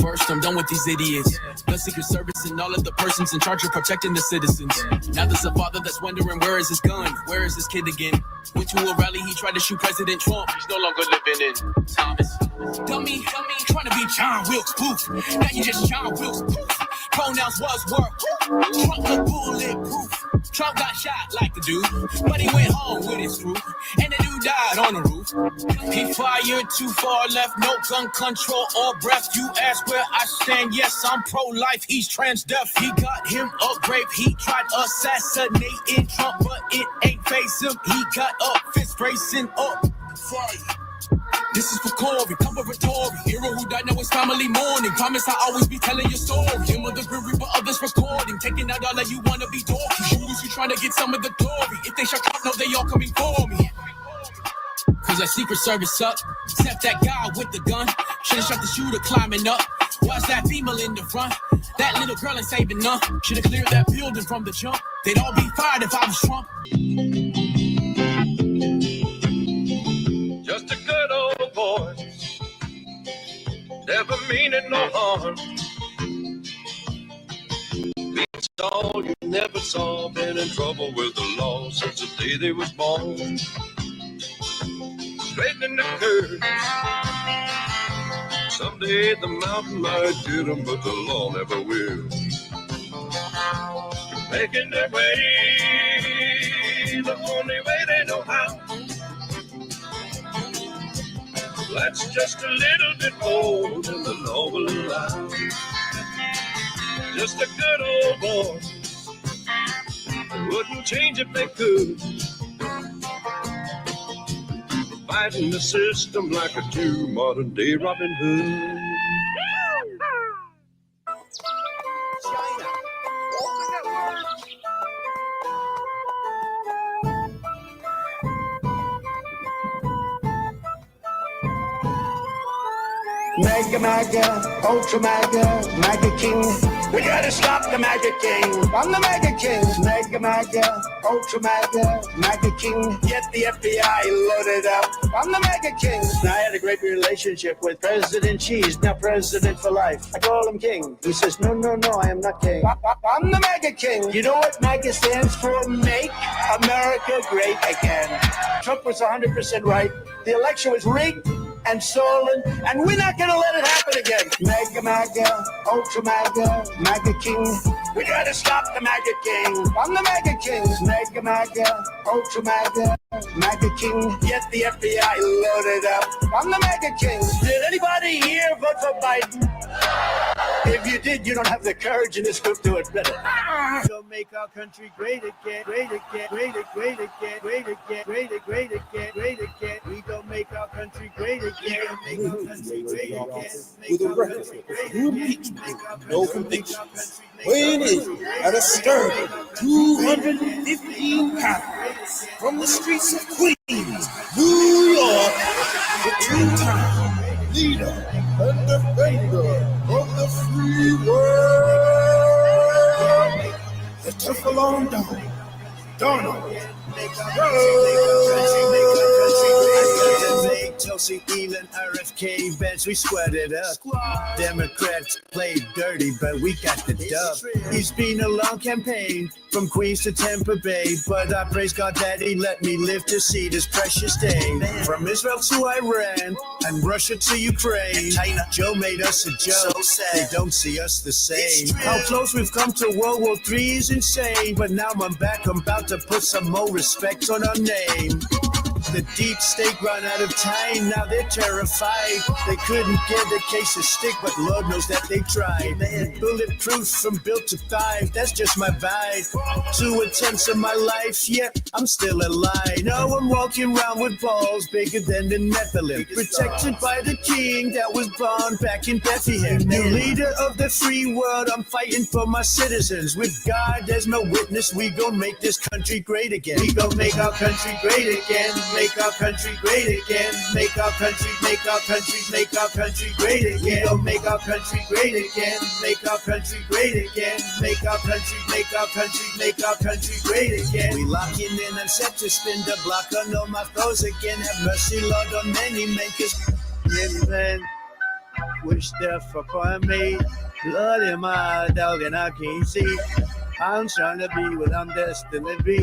First, I'm done with these idiots. The Secret Service and all of the persons in charge of protecting the citizens. Now there's a father that's wondering, where is his gun? Where is his kid again? Went to a rally, he tried to shoot President Trump. He's no longer living in Thomas. Dummy, trying to be John Wilkes Booth. Now you just John Wilkes Booth. Pronouns was work. Trump look bulletproof. Trump got shot like the dude, but he went home with his crew, and the dude died on the roof. He fired too far left, no gun control or breath. You ask where I stand, yes, I'm pro-life, he's trans-deaf. He got him a grape, he tried assassinating Trump, but it ain't face him. He got up, fist racing up. Fire. This is for Corey, coveratory. Hero who died, now his family mourning. Promise I'll always be telling your story. Him of the grim reaper, others recording. Taking out all that you wanna be talking. Shooters who trying to get some of the glory. If they shut up, no, they all coming for me. Cause that Secret Service up. Except that guy with the gun. Should've shot the shooter climbing up. Watch that female in the front. That little girl ain't saving none. Should've cleared that building from the jump. They'd all be fired if I was Trump. Just a good old boy, never meaning no harm. Beats all you never saw, been in trouble with the law since the day they was born. Straightening the curves, someday the mountain might get them, but the law never will. Making their way, the only way they know how. That's just a little bit more than the law will allow. Just a good old boy, wouldn't change if they could. Fighting the system like a true modern day Robin Hood. MAGA, Ultra MAGA, MAGA King. We gotta stop the MAGA King. I'm the MAGA King. MAGA, Ultra MAGA, MAGA King. Get the FBI loaded up. I'm the MAGA King. Now, I had a great relationship with President Cheese, now President for life. I call him King. He says, no, I am not King. I'm the MAGA King. You know what MAGA stands for? Make America Great Again. Trump was 100% right. The election was rigged and stolen, and we're not gonna let it happen again. MAGA, Ultra MAGA, MAGA King. We gotta stop the MAGA King. I'm the MAGA King. MAGA, Ultra MAGA, MAGA King. Get the FBI loaded up. I'm the MAGA King. Did anybody here vote for Biden? If you did, you don't have the courage in this group to admit it. We'll make our country great again, great again, great again, great again, great again, great again, great again, great again. We gonna make our country great again, make our country great again, with a record of impeachment, no convictions, weighing in at a sterling 215 pounds from the streets of Queens, New York, the two-time leader and defender of the free world, the Teflon Don, Donald Chelsea, Elon, RFK, Benz, we squared up. Democrats played dirty, but we got the dub. It's been a long campaign from Queens to Tampa Bay, but I praise God that he let me live to see this precious day. From Israel to Iran and Russia to Ukraine, Joe made us a joke. They don't see us the same. How close we've come to World War III is insane, but now I'm back. I'm about to put some more respect on our name. The deep state run out of time, now they're terrified. They couldn't get a case of stick, but Lord knows that they tried. Bulletproof from built to thrive, that's just my vibe. 2 attempts of my life, yet I'm still alive. Now I'm walking around with balls bigger than the Nephilim, protected by the king that was born back in Bethlehem. New leader of the free world, I'm fighting for my citizens. With God as my witness, we gon' make this country great again. We gon' make our country great again. Make our country great again. Make our country, make our country, make our country great again. We'll make our country great again. Make our country great again. Make our country, make our country, make our country great again. We locking in and set to spin the block on all my foes again. Have mercy, Lord, on many makers. Amen. wish death upon me. Blood in my dog and I can't see. I'm trying to be what I'm destined to be,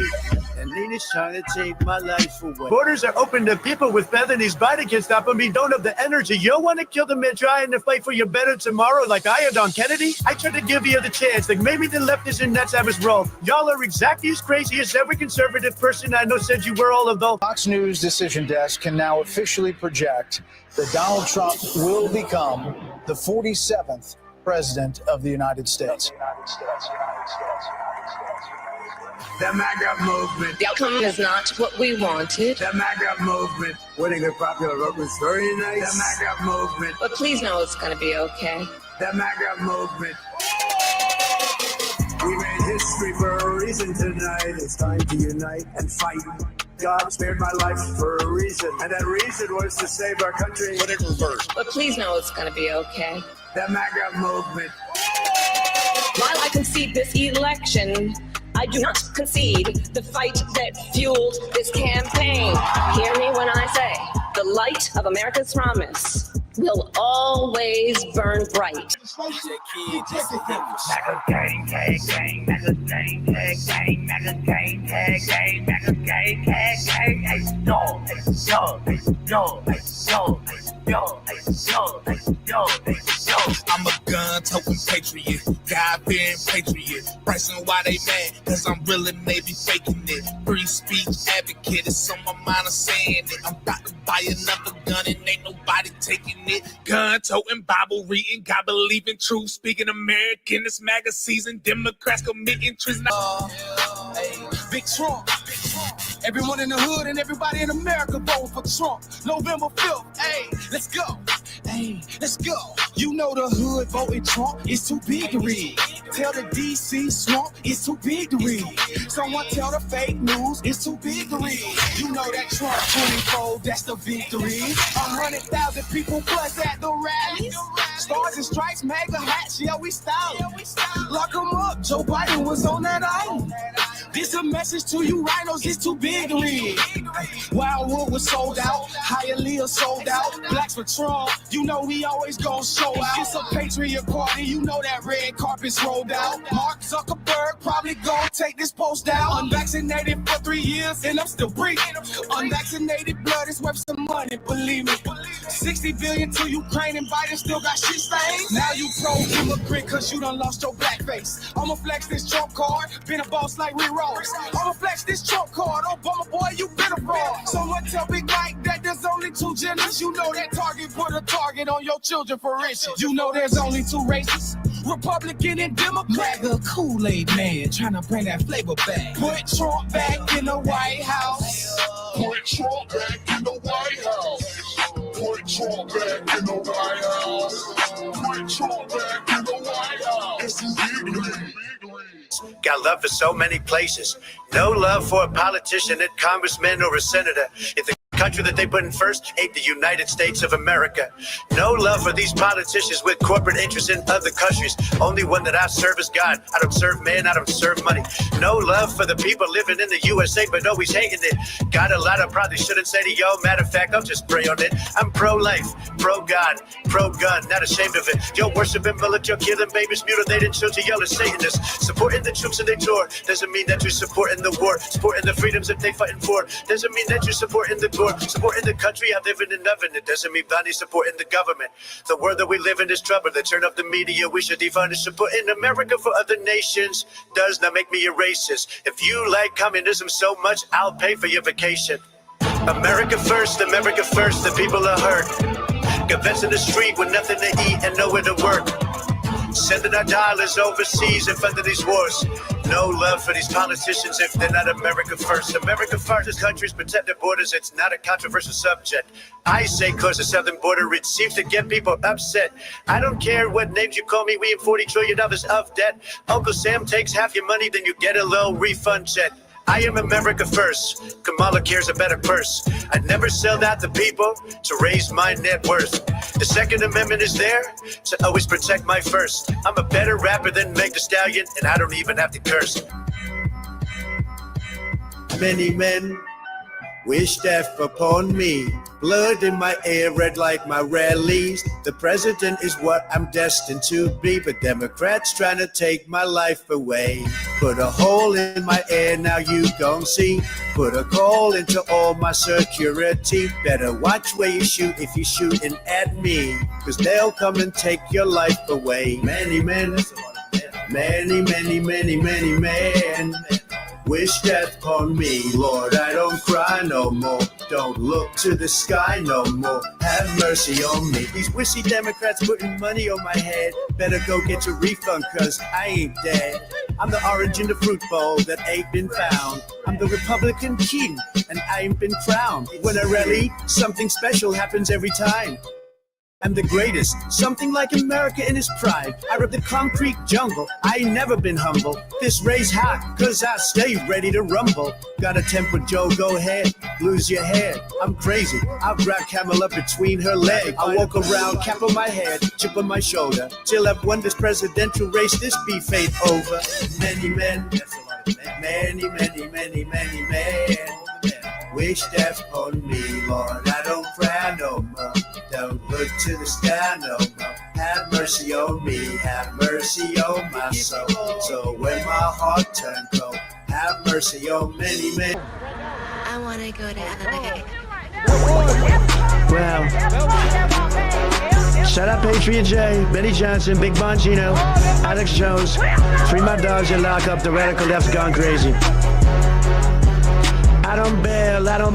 and Nina's trying to take my life away. Borders are open to people with felonies. Biden can't stop them. He don't have the energy. You want to kill the man trying to fight for your better tomorrow like I had on Kennedy? I tried to give you the chance. Like maybe the leftists and nuts have his role. Y'all are exactly as crazy as every conservative person I know said you were all of those. Fox News Decision Desk can now officially project that Donald Trump will become the 47th President of the United States. The MAGA movement. The outcome is not what we wanted. The MAGA movement. Winning a popular vote was very nice. The MAGA movement. But please know it's going to be okay. The MAGA movement. We made history for a reason tonight. It's time to unite and fight. God spared my life for a reason, and that reason was to save our country. But it reversed. But please know it's going to be okay. The MAGA movement. While I concede this election, I do not concede the fight that fueled this campaign. Hear me when I say, the light of America's promise will always burn bright. I'm a gun-toting patriot, God-fearing patriot. Pricing why they mad, cause I'm real and they be faking it. Free speech advocate, it's on my mind, I'm saying it. I'm about to buy another gun and ain't nobody taking it. Gun-toting, Bible reading, God believing, truth speaking American. This MAGA season, Democrats committing treason. Big Trump. Everyone in the hood and everybody in America voting for Trump. November 5th, hey, let's go. Hey, let's go. You know the hood voting Trump, it's too big to read. Tell the DC swamp, it's too big to read. Someone tell the fake news, it's too big to read. You know that Trump 24, that's the victory. 100,000 people plus at the rallies. Stars and stripes, MAGA hats, yeah, we style. Lock them up, Joe Biden was on that island. This a message to you rhinos, it's too big to read. Wildwood was sold out, Hiatus sold out. Blacks for Trump, you know we always gon' show out. It's a patriot party, you know that red carpet's rolled out. Mark Zuckerberg probably gon' take this post down. Unvaccinated for 3 years and I'm still breathing. Unvaccinated blood is worth some money, believe me. 60 billion to Ukraine and Biden still got shit stains. Now you pro-immigrant cause you done lost your blackface. I'ma flex this Trump card, been a boss like Rick Ross. I'ma flex this Trump card, Obama boy, you been a fraud. Someone tell Big Mike that there's only 2 genders. You know that Target put a target on your children for riches. You know there's only 2 races, Republican and Democrat. MAGA Kool-Aid man, trying to bring that flavor back. Put Trump back in the White House. Put Trump back in the White House. Put Trump back in the White House. Put Trump back in the White House. It's victory. Got love for so many places. No love for a politician, a congressman, or a senator. If the country that they put in first ain't the United States of America. No love for these politicians with corporate interests in other countries. Only one that I serve is God. I don't serve man, I don't serve money. No love for the people living in the USA, but always hating it. Got a lot I probably shouldn't say to y'all. Matter of fact, I'll just pray on it. I'm pro-life, pro-God, pro-gun, not ashamed of it. You're worshiping bullets, you're killing babies, mutilating children, y'all are Satanists. Supporting the troops in their tour doesn't mean that you're supporting the war. Supporting the freedoms that they fighting for doesn't mean that you're supporting the poor. Supporting the country I live in and loving it doesn't mean blindly supporting the government. The world that we live in is trouble. They turn off the media. We should defund it. Supporting America for other nations does not make me a racist. If you like communism so much, I'll pay for your vacation. America first, the people are hurt. Got vets in the street with nothing to eat and nowhere to work. Sending our dollars overseas in front of these wars. No love for these politicians if they're not America first. America first, countries protect their borders. It's not a controversial subject. I say cause the southern border, it seems to get people upset. I don't care what names you call me, we have $40 trillion of debt. Uncle Sam takes half your money, then you get a low refund check. I am America first. Kamala cares a better purse. I never sell out the people to raise my net worth. The Second Amendment is there to always protect my first. I'm a better rapper than Meg Thee Stallion, and I don't even have to curse. Many men Wish death upon me. Blood in my ear, red like my rallies. The president is what I'm destined to be, but Democrats trying to take my life away. Put a hole in my ear, now you gon' see. Put a call into all my security. Better watch where you shoot if you're shooting at me, cause they'll come and take your life away. Many men, many men wish death upon me. Lord, I don't cry no more. Don't look to the sky no more. Have mercy on me. These wissy Democrats putting money on my head. Better go get your refund, cause I ain't dead. I'm the orange in the fruit bowl that ain't been found. I'm the Republican king, and I ain't been crowned. When I rally, something special happens every time. I'm the greatest, something like America in its pride. I rip the concrete jungle, I ain't never been humble. This race hot, cause I stay ready to rumble. Got a temper, Joe, go ahead, lose your head. I'm crazy, I'll grab Camel up between her legs. I walk around, cap on my head, chip on my shoulder, till I've won this presidential race, this beef ain't over. Many men, many men wish death on me, Lord. I don't cry no more. Don't look to the sky no more. Have mercy on me. Have mercy on my soul. So when my heart turns cold, have mercy on many men. I want to go to LA. Well, shout out Patriot J, Benny Johnson, Big Bongino, Alex Jones. Free my dogs and lock up. The radical left's gone crazy. I don't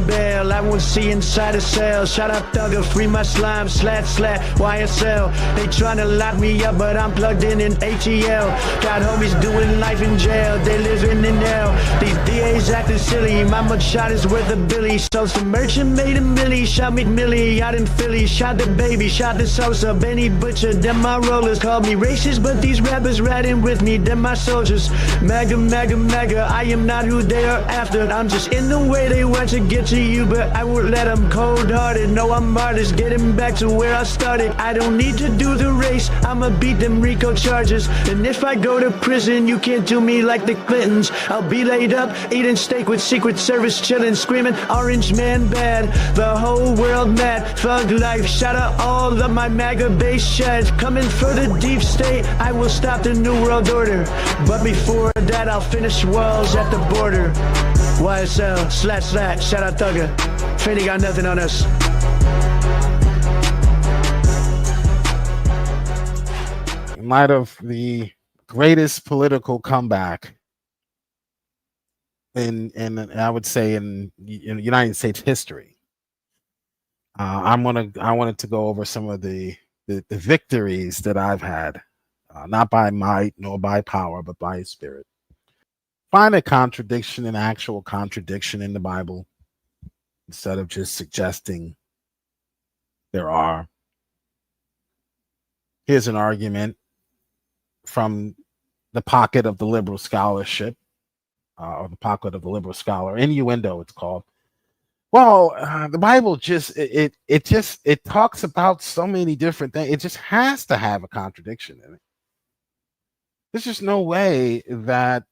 bail, I won't see inside a cell. Shout out Thugger, free my slime, slat, YSL. They tryna lock me up, but I'm plugged in ATL. Got homies doing life in jail, they living in hell. These DAs acting silly, my mugshot is worth a billy. So some merchant made a milli, shot McMillie out in Philly. Shot the baby, shot the Sosa, Benny Butcher, them my rollers. Called me racist, but these rappers riding with me, them my soldiers. MAGA, I am not who they are after. I'm just in the way they want to get to you, but I won't let them. Cold-hearted, no, I'm artist, getting back to where I started. I don't need to do the race, I'ma beat them RICO charges. And if I go to prison, you can't do me like the Clintons. I'll be laid up, eating steak with Secret Service, chilling, screaming, orange man bad, the whole world mad. Thug life, shout out all of my MAGA base shads. Coming for the deep state, I will stop the new world order. But before that, I'll finish walls at the border. YSL, slat, shout out Thugger. Finny got nothing on us. In light of the greatest political comeback in I would say in United States history, I wanted to go over some of the victories that I've had, not by might nor by power, but by His Spirit. Find a contradiction, an actual contradiction in the Bible, instead of just suggesting there are. Here's an argument from the pocket of the liberal scholarship, or the pocket of the liberal scholar, innuendo it's called. Well, the Bible just it talks about so many different things. It just has to have a contradiction in it. There's just no way that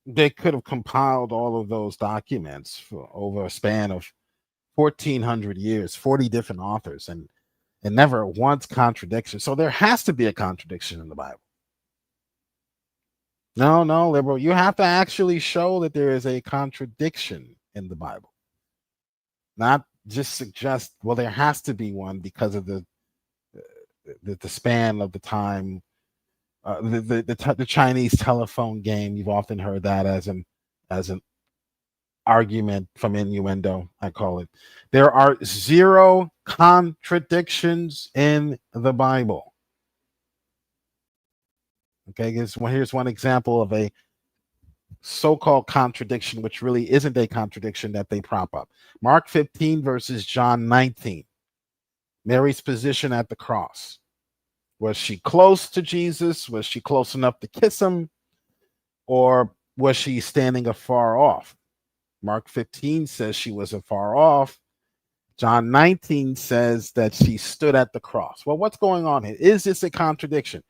they could have compiled all of those documents for over a span of 1,400 years, 40 different authors, and never once contradiction. So there has to be a contradiction in the Bible. No, liberal, you have to actually show that there is a contradiction in the Bible. Not just suggest, well, there has to be one because of the span of the time. The Chinese telephone game, you've often heard that as an argument from innuendo, I call it. There are 0 contradictions in the Bible. Okay, here's one example of a so-called contradiction, which really isn't a contradiction that they prop up. Mark 15 versus John 19. Mary's position at the cross. Was she close to Jesus? Was she close enough to kiss him? Or was she standing afar off? Mark 15 says she was afar off. John 19 says that she stood at the cross. Well, what's going on here? Is this a contradiction?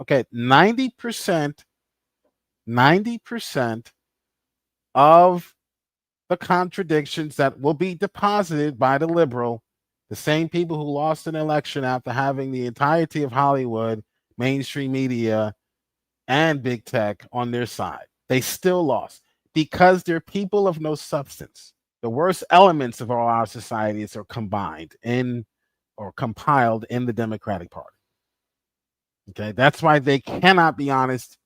Okay, 90% of the contradictions that will be deposited by the liberal, the same people who lost an election after having the entirety of Hollywood, mainstream media, and big tech on their side. They still lost because they're people of no substance. The worst elements of all our societies are combined in or compiled in the Democratic Party. Okay, that's why they cannot be honest,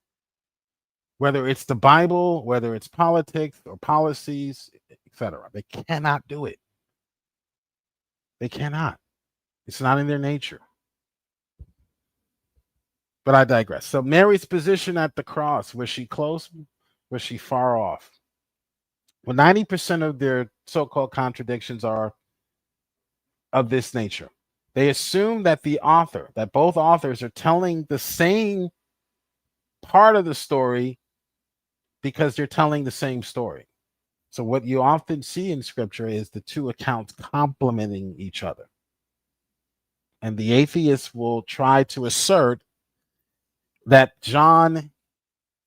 whether it's the Bible, whether it's politics or policies, etc. They cannot do it. They cannot. It's not in their nature. But I digress. So Mary's position at the cross, was she close? Was she far off? Well, 90% of their so-called contradictions are of this nature. They assume that that both authors are telling the same part of the story because they're telling the same story. So what you often see in scripture is the two accounts complementing each other. And the atheist will try to assert that John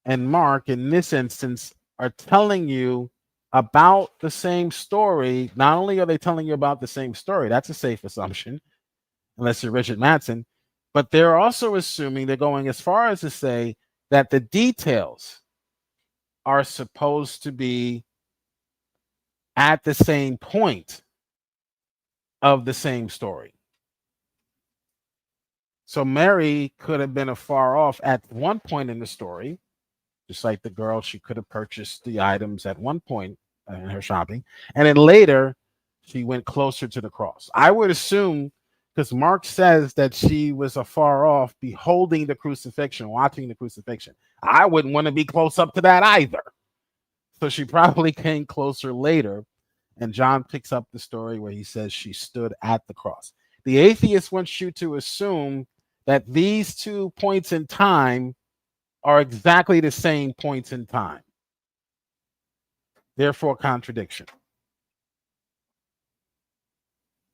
and Mark, in this instance, are telling you about the same story. Not only are they telling you about the same story, that's a safe assumption, unless you're Richard Mattson, but they're also assuming, they're going as far as to say that the details are supposed to be at the same point of the same story. So Mary could have been afar off at one point in the story, just like the girl, she could have purchased the items at one point in her shopping, and then later she went closer to the cross. I would assume, because Mark says that she was afar off, beholding the crucifixion, watching the crucifixion. I wouldn't want to be close up to that either. So she probably came closer later, and John picks up the story where he says she stood at the cross. The atheist wants you to assume that these 2 points in time are exactly the same points in time. Therefore, contradiction.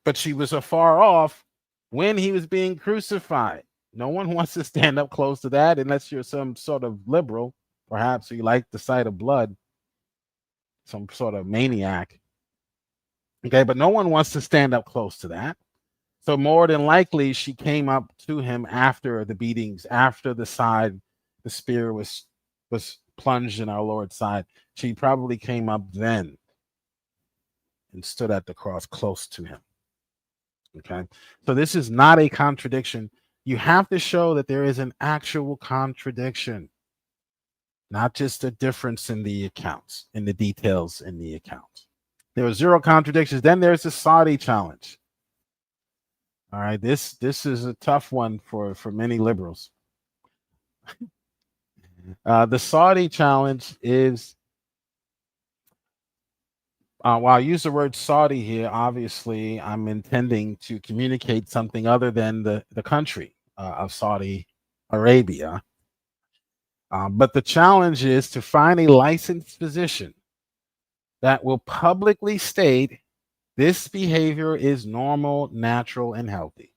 But she was afar off when he was being crucified. No one wants to stand up close to that unless you're some sort of liberal, perhaps you like the sight of blood, some sort of maniac. Okay, but no one wants to stand up close to that. So more than likely, she came up to him after the beatings, after the spear was plunged in our Lord's side. She probably came up then and stood at the cross close to him. Okay, so this is not a contradiction. You have to show that there is an actual contradiction, not just a difference in the accounts, in the details in the accounts. There were 0 contradictions. Then there's the Saudi challenge. All right, this is a tough one for many liberals. The Saudi challenge is, while I use the word Saudi here, obviously I'm intending to communicate something other than the country of Saudi Arabia. But the challenge is to find a licensed physician that will publicly state this behavior is normal, natural, and healthy.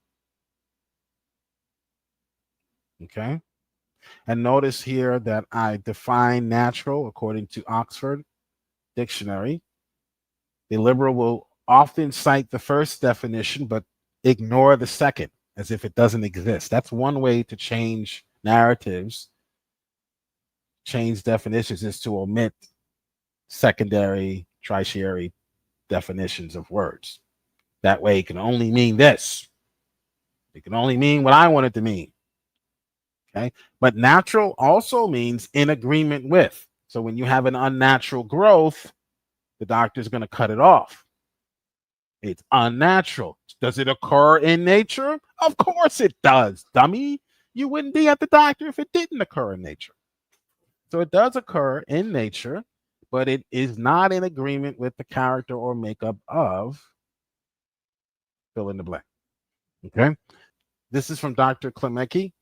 Okay. And notice here that I define natural according to Oxford Dictionary. The liberal will often cite the first definition, but ignore the second as if it doesn't exist. That's one way to change narratives, change definitions, is to omit secondary, tertiary definitions of words. That way it can only mean this. It can only mean what I want it to mean. Okay. But natural also means in agreement with. So when you have an unnatural growth, the doctor's going to cut it off. It's unnatural. Does it occur in nature? Of course it does, dummy. You wouldn't be at the doctor if it didn't occur in nature. So it does occur in nature, but it is not in agreement with the character or makeup of fill in the blank. Okay. This is from Dr. Klemecki,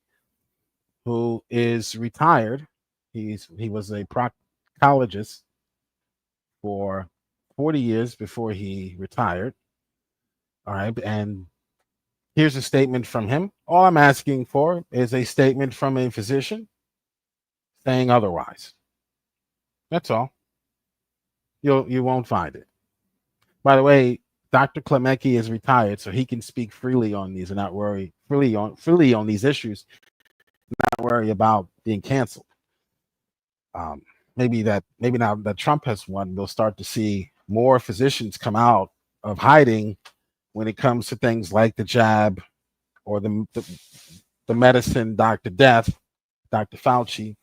who is retired. He was a proctologist for 40 years before he retired. All right. And here's a statement from him. All I'm asking for is a statement from a physician saying otherwise. That's all. You won't find it. By the way, Dr. Klemecki is retired, so he can speak freely on these and not worry freely on these issues, not worry about being canceled. Maybe now that Trump has won, we'll start to see more physicians come out of hiding when it comes to things like the jab or the medicine Dr. Death, Dr. Fauci,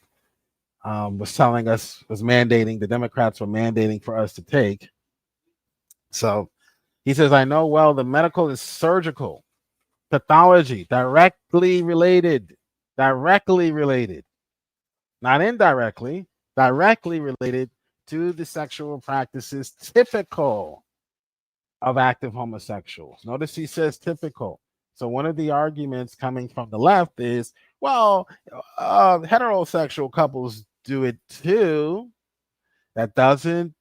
the Democrats were mandating for us to take. So he says, I know well the medical is surgical, pathology, directly related, not indirectly, directly related to the sexual practices typical of active homosexuals. Notice he says typical. So one of the arguments coming from the left is, well, heterosexual couples do it too. That doesn't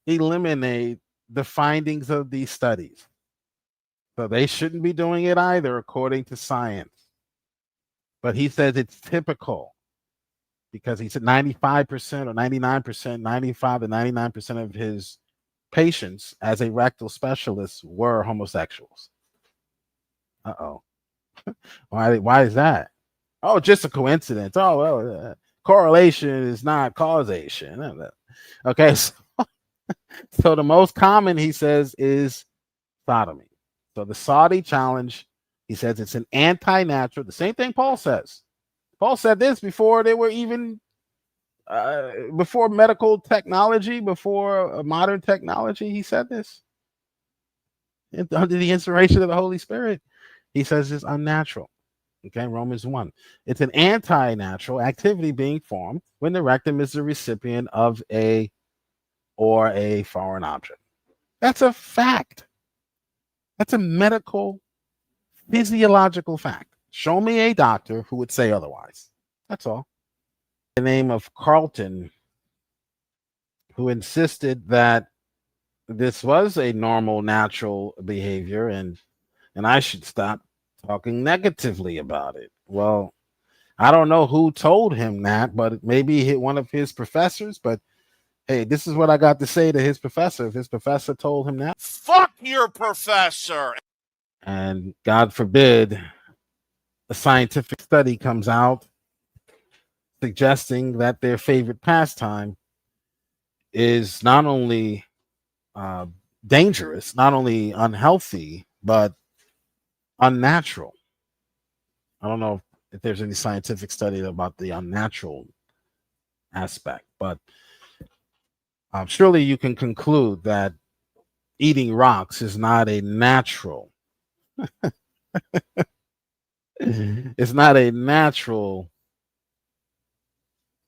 eliminate the findings of these studies. So they shouldn't be doing it either, according to science. But he says it's typical because he said 95% or 99%, 95 to 99% of his patients as a rectal specialist were homosexuals. Uh-oh. Why is that? Oh, just a coincidence. Oh, well, correlation is not causation. Okay, so the most common, he says, is sodomy. So the Saudi challenge, he says it's an anti-natural, the same thing Paul says. Paul said this before they were even, before medical technology, before modern technology, he said this. Under the inspiration of the Holy Spirit, he says it's unnatural. Okay, Romans 1. It's an anti-natural activity being formed when the rectum is the recipient of a foreign object. That's a fact. That's a medical, physiological fact. Show me a doctor who would say otherwise. That's all. The name of Carlton, who insisted that this was a normal, natural behavior, and I should stop talking negatively about it. Well, I don't know who told him that, but maybe one of his professors. But hey, this is what I got to say to his professor. If his professor told him that, fuck your professor. And God forbid a scientific study comes out suggesting that their favorite pastime is not only dangerous, not only unhealthy, but unnatural. I don't know if there's any scientific study about the unnatural aspect, but surely you can conclude that eating rocks is not a natural. It's not a natural,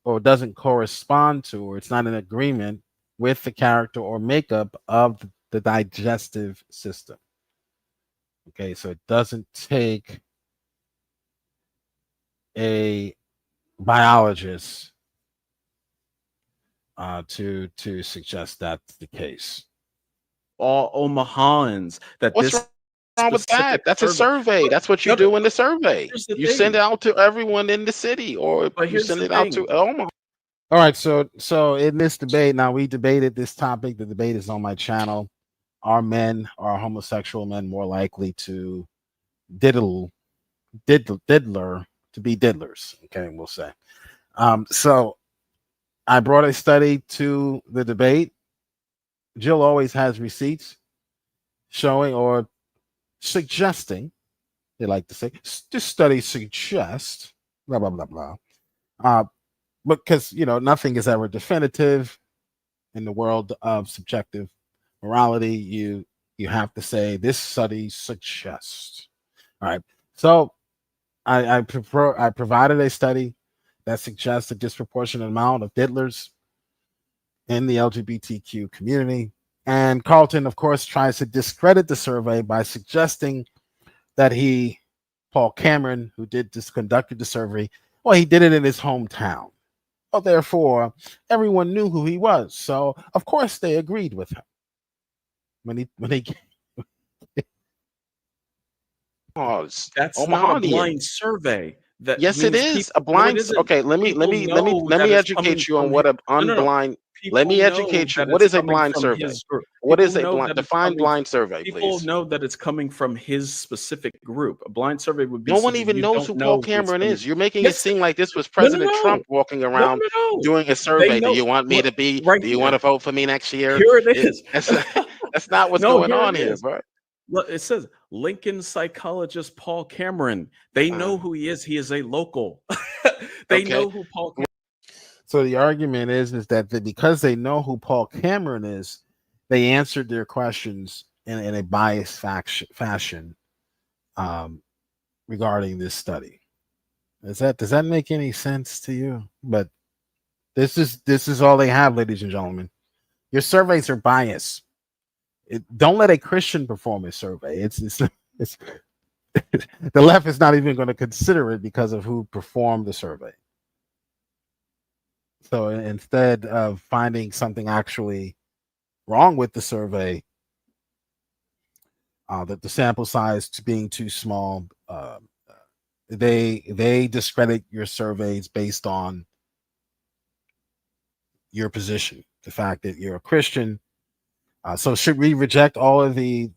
or doesn't correspond to, or it's not in agreement with the character or makeup of the digestive system. Okay, so it doesn't take a biologist to suggest that's the case. All Omahans. What's wrong with that? That's a survey. That's what you do in the survey. You send it out to everyone in the city, or you send it out to Omaha. All right, so in this debate, now we debated this topic. The debate is on my channel. Are homosexual men more likely to diddler, to be diddlers? Okay, we'll say. So I brought a study to the debate. Jill always has receipts showing or suggesting, they like to say, this study suggests, blah, blah, blah, blah. Because, nothing is ever definitive in the world of subjective morality. You have to say this study suggests. All right. So I provided a study that suggests a disproportionate amount of diddlers in the LGBTQ community. And Carlton, of course, tries to discredit the survey by suggesting that Paul Cameron, who conducted the survey, well, he did it in his hometown. Well, therefore, everyone knew who he was. So, of course, they agreed with him. That's not a blind survey. Yes, it is a blind. Okay, let me educate you on what an unblind. Let me people know educate you. that What it's is a coming blind from survey? his group. What People is a know blind? that it's Define coming. blind survey, People please. know that it's coming from his specific group. A blind survey would be No so one that even you knows don't who Paul know who it's Cameron coming. is. You're making it Yes, seem like this was no, no, President no, Trump walking no, around no, no. doing a They survey. Do know you want me what to be? right Do you want here. to vote for me next year? Here it is. That's not what's No, going here on it here, is. bro. Look, it says Lincoln psychologist Paul Cameron. They know who he is. He is a local. They know who Paul Cameron. So the argument is that because they know who Paul Cameron is, they answered their questions in a biased fashion regarding this study. Does that make any sense to you? But this is all they have, ladies and gentlemen. Your surveys are biased. Don't let a Christian perform a survey. It's the left is not even going to consider it because of who performed the survey. So instead of finding something actually wrong with the survey, that the sample size being too small, they discredit your surveys based on your position, the fact that you're a Christian. So should we reject all of the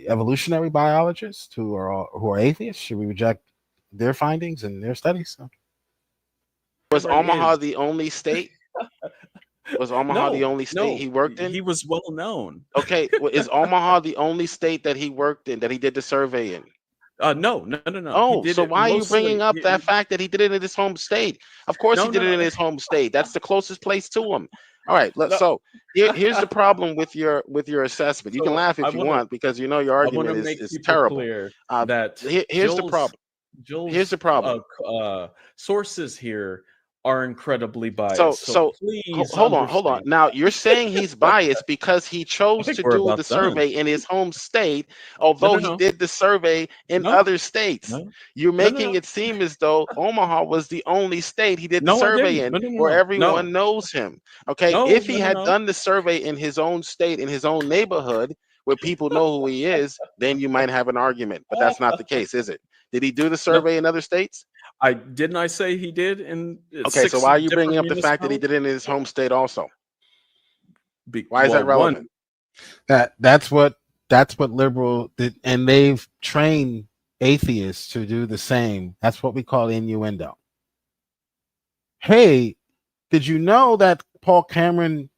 evolutionary biologists who are atheists? Should we reject their findings and their studies? Was Omaha the only state? Was Omaha the No, only state he worked in? he was well known. Okay, well, is Omaha the only state that he worked in, that he did the survey in? No. He Oh, did so it why are you bringing mostly. up that fact that he did it in his home state? Of course he did it in No. his home state. That's the closest place to him. All right, No. so here's the problem with your assessment. You can So laugh if you want, because you know your I want argument to make is people terrible. clear that Here's the problem. Here's the problem. Sources here are incredibly So biased. So please hold on. Now you're saying he's biased because he chose to we're do about the done. survey in his home state, although he did the survey in other states. You're making it seem as though Omaha was the only state he did the survey in, where everyone knows him. Okay, if he had done the survey in his own state, in his own neighborhood, where people know who he is, then you might have an argument. But that's not the case, is it? Did he do the survey in other states? I say he did in okay, so why are you bringing up the fact that he did it in his home state also? Why is that relevant? That's what liberal did, and they've trained atheists to do the same. That's what we call innuendo. Hey, did you know that Paul Cameron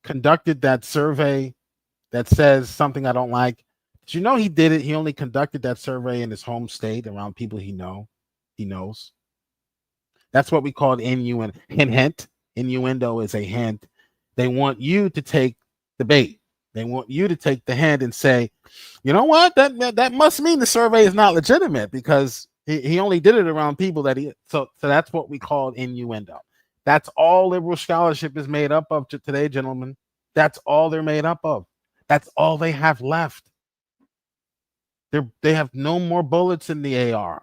conducted that survey that says something I don't like? Did you know he did it? He only conducted that survey in his home state around people he knows. That's what we call innuendo. Hint. Innuendo is a hint. They want you to take the bait. They want you to take the hint and say, you know what? That must mean the survey is not legitimate, because he only did it around people that he. So that's what we call innuendo. That's all liberal scholarship is made up of today, gentlemen. That's all they're made up of. That's all they have left. They have no more bullets in the AR.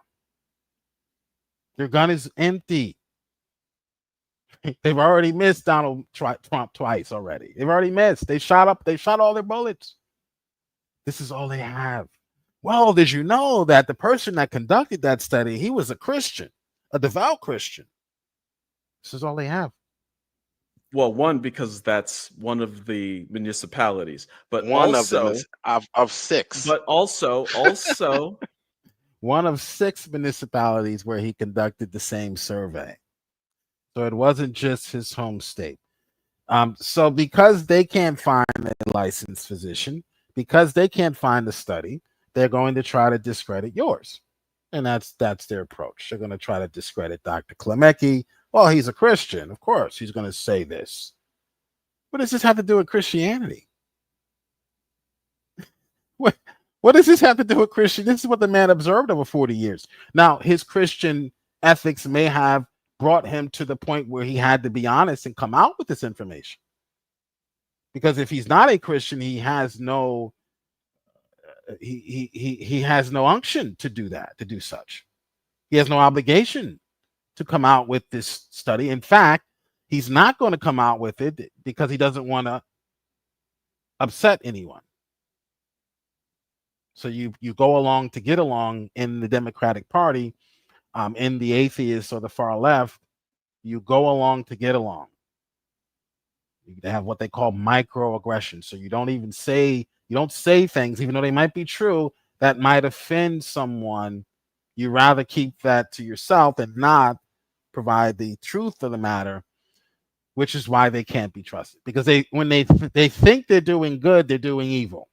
Their gun is empty. They've already missed Donald Trump twice already. They've already missed. They shot all their bullets. This is all they have. Well, did you know that the person that conducted that study, he was a Christian, a devout Christian? This is all they have. Well, one, because that's one of the municipalities, but one also, of six. But also one of 6 municipalities where he conducted the same survey. So it wasn't just his home state. So because they can't find a licensed physician, because they can't find the study, they're going to try to discredit yours. And that's their approach. They're going to try to discredit Dr. Klemecki. Well, he's a Christian. Of course, he's going to say this. What does this have to do with Christianity? What does this have to do with Christian? This is what the man observed over 40 years. Now, his Christian ethics may have brought him to the point where he had to be honest and come out with this information. Because if he's not a Christian, he has no he has no unction to do that, to do such. He has no obligation to come out with this study. In fact, he's not going to come out with it because he doesn't want to upset anyone. So you go along to get along in the Democratic Party, in the atheists or the far left. You go along to get along. They have what they call microaggressions. So you don't say things, even though they might be true, that might offend someone. You rather keep that to yourself and not provide the truth of the matter, which is why they can't be trusted. Because when they think they're doing good, they're doing evil.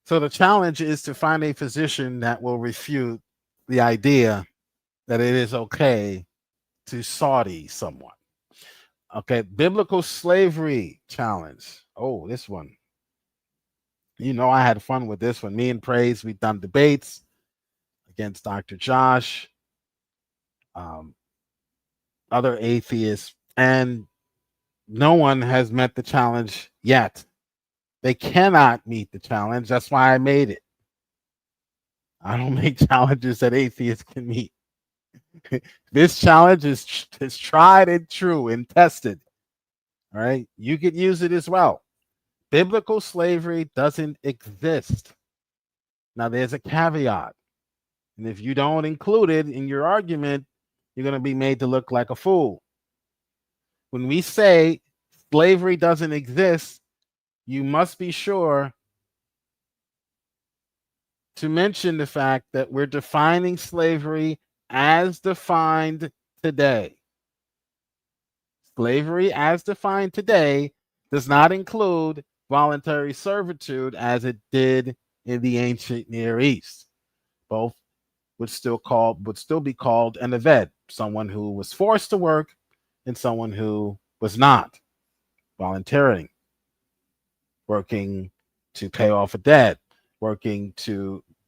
So the challenge is to find a physician that will refute the idea that it is okay to Saudi someone. Okay, biblical slavery challenge. Oh, this one. I had fun with this one. Me and Praise, we've done debates against Dr. Josh, other atheists, and no one has met the challenge yet. They cannot meet the challenge. That's why I made it. I don't make challenges that atheists can meet. This challenge is tried and true and tested. All right. You could use it as well. Biblical slavery doesn't exist. Now, there's a caveat. And if you don't include it in your argument, you're going to be made to look like a fool. When we say slavery doesn't exist, you must be sure to mention the fact that we're defining slavery as defined today. Slavery as defined today does not include voluntary servitude as it did in the ancient Near East. Both would still be called an aved, someone who was forced to work and someone who was not, volunteering, working to pay off a debt, working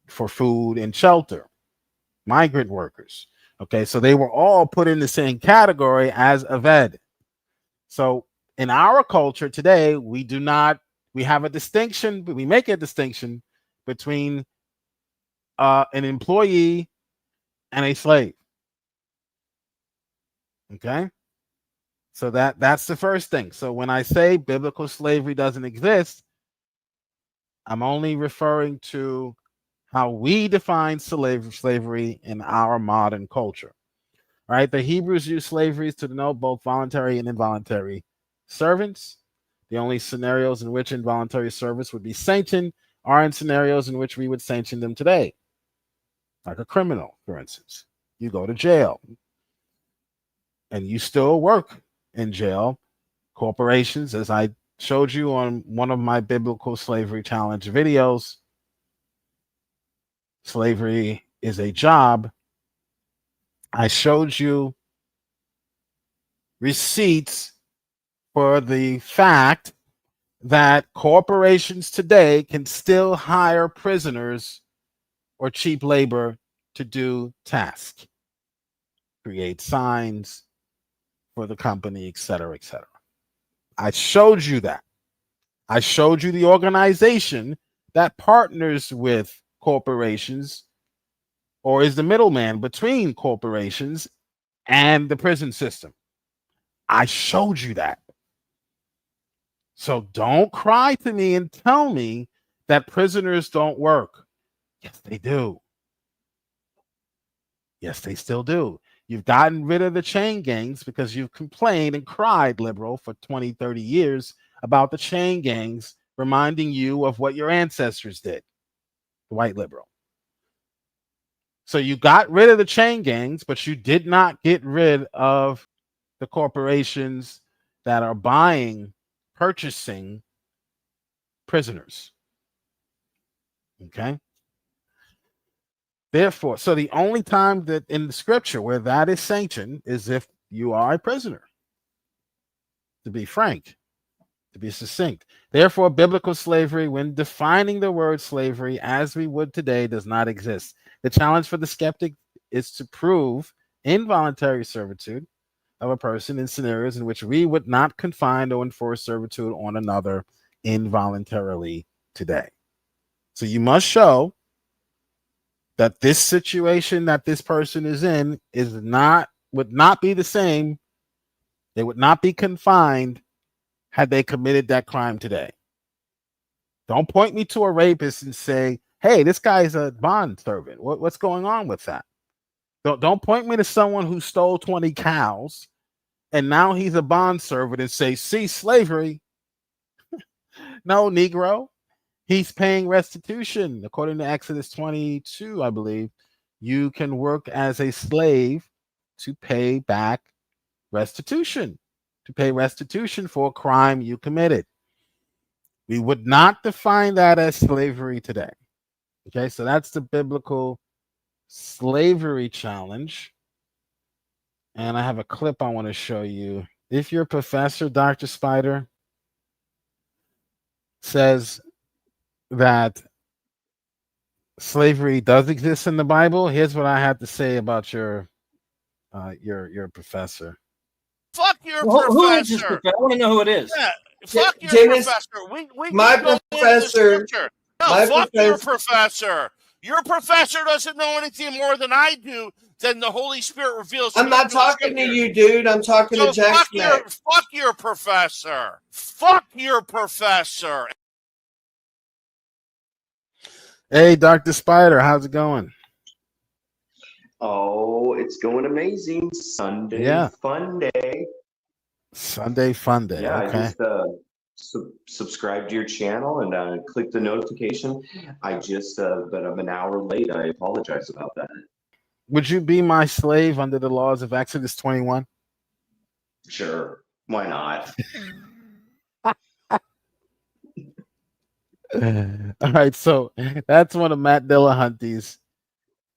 for food and shelter, migrant workers. Okay, so they were all put in the same category as aved. So in our culture today, we have a distinction, but we make a distinction between an employee and a slave. Okay, so that's the first thing. So when I say biblical slavery doesn't exist, I'm only referring to how we define slavery in our modern culture. All right, the Hebrews used slavery to denote both voluntary and involuntary servants. The only scenarios in which involuntary service would be sanctioned are in scenarios in which we would sanction them today. Like a criminal, for instance. You go to jail and you still work in jail. Corporations, as I showed you on one of my biblical slavery challenge videos, slavery is a job. I showed you receipts for the fact that corporations today can still hire prisoners or cheap labor to do tasks, create signs for the company, etc., etc. I showed you that. I showed you the organization that partners with corporations or is the middleman between corporations and the prison system. I showed you that. So don't cry to me and tell me that prisoners don't work. Yes, they do. Yes, they still do. You've gotten rid of the chain gangs because you've complained and cried, liberal, for 20, 30 years about the chain gangs reminding you of what your ancestors did, the white liberal. So you got rid of the chain gangs, but you did not get rid of the corporations that are purchasing prisoners. Okay? Therefore, so the only time that in the scripture where that is sanctioned is if you are a prisoner. To be frank, to be succinct. Therefore, biblical slavery, when defining the word slavery as we would today, does not exist. The challenge for the skeptic is to prove involuntary servitude of a person in scenarios in which we would not confine or enforce servitude on another involuntarily today. So you must show that this situation that this person is in would not be the same. They would not be confined had they committed that crime today. Don't point me to a rapist and say, hey, this guy's a bond servant. What's going on with that? Don't point me to someone who stole 20 cows and now he's a bondservant and say, see, slavery. No, Negro. He's paying restitution. According to Exodus 22, I believe, you can work as a slave to pay back restitution, to pay restitution for a crime you committed. We would not define that as slavery today. Okay, so that's the biblical slavery challenge. And I have a clip I want to show you. If your professor, Dr. Spider, says that slavery does exist in the Bible, here's what I have to say about your professor. Fuck your professor. Who is this professor? I want to know who it is. Yeah, fuck your professor. We my professor. No, fuck your professor. Your professor doesn't know anything more than I do. Than the Holy Spirit reveals. I'm not talking to you, dude. I'm talking to Jack. Fuck your professor. Fuck your professor. Hey, Dr. Spider, how's it going? Oh, it's going amazing. Sunday fun day. Sunday fun day. Yeah, okay. I just subscribed to your channel and clicked the notification. I just, but I'm an hour late. I apologize about that. Would you be my slave under the laws of Exodus 21? Sure. Why not? All right. So that's one of Matt Dillahunty's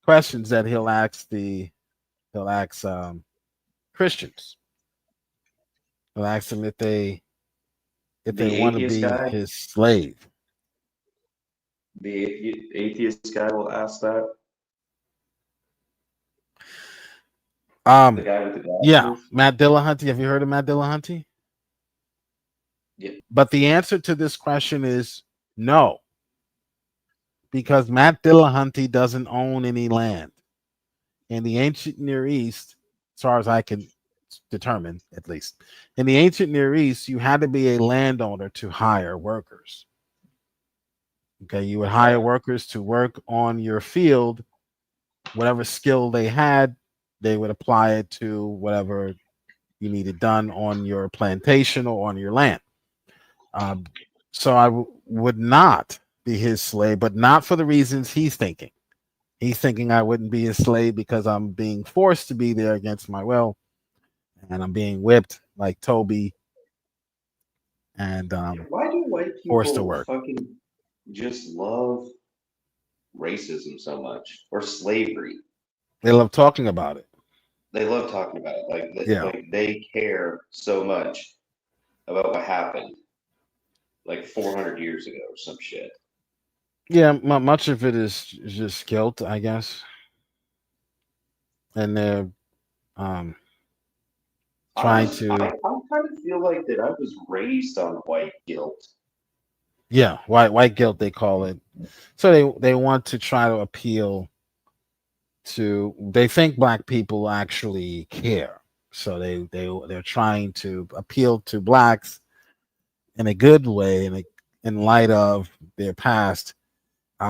questions that he'll ask Christians. He'll ask them if they want to be his slave. The atheist guy will ask that. The guy with the glasses? Yeah, Matt Dillahunty. Have you heard of Matt Dillahunty? Yeah. But the answer to this question is no, because Matt Dillahunty doesn't own any land. In the ancient Near East, as far as I can determine, at least, in the ancient Near East, you had to be a landowner to hire workers. Okay, you would hire workers to work on your field, whatever skill they had. They would apply it to whatever you needed done on your plantation or on your land. So I would not be his slave, but not for the reasons he's thinking. He's thinking I wouldn't be his slave because I'm being forced to be there against my will, and I'm being whipped like Toby, and why do white people forced to work? Fucking just love racism so much, or slavery? They love talking about it. They love talking about it. Like they care so much about what happened like 400 years ago or some shit. Yeah, much of it is just guilt, I guess. And they're trying to... I kind of feel like that I was raised on white guilt. Yeah, white guilt, they call it. So they want to try to appeal to... They think black people actually care. So they're trying to appeal to blacks in a good way, in light of their past.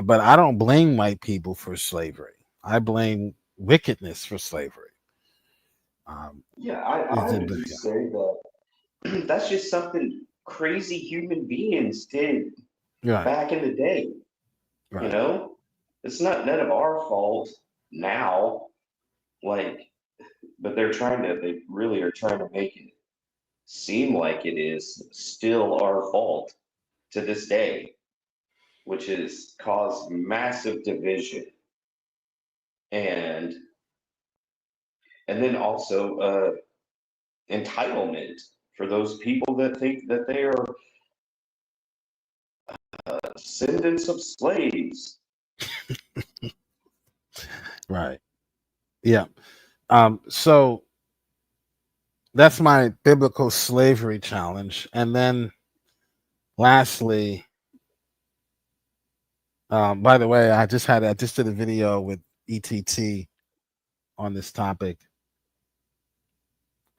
But I don't blame white people for slavery. I blame wickedness for slavery. I would just say that that's just something crazy human beings did back in the day. Right. You know, it's none of our fault now. But they really are trying to make it seem like it is still our fault to this day, which has caused massive division. And then also entitlement for those people that think that they are descendants of slaves. Right. Yeah. So that's my biblical slavery challenge. And then lastly, by the way, I just did a video with ETT on this topic.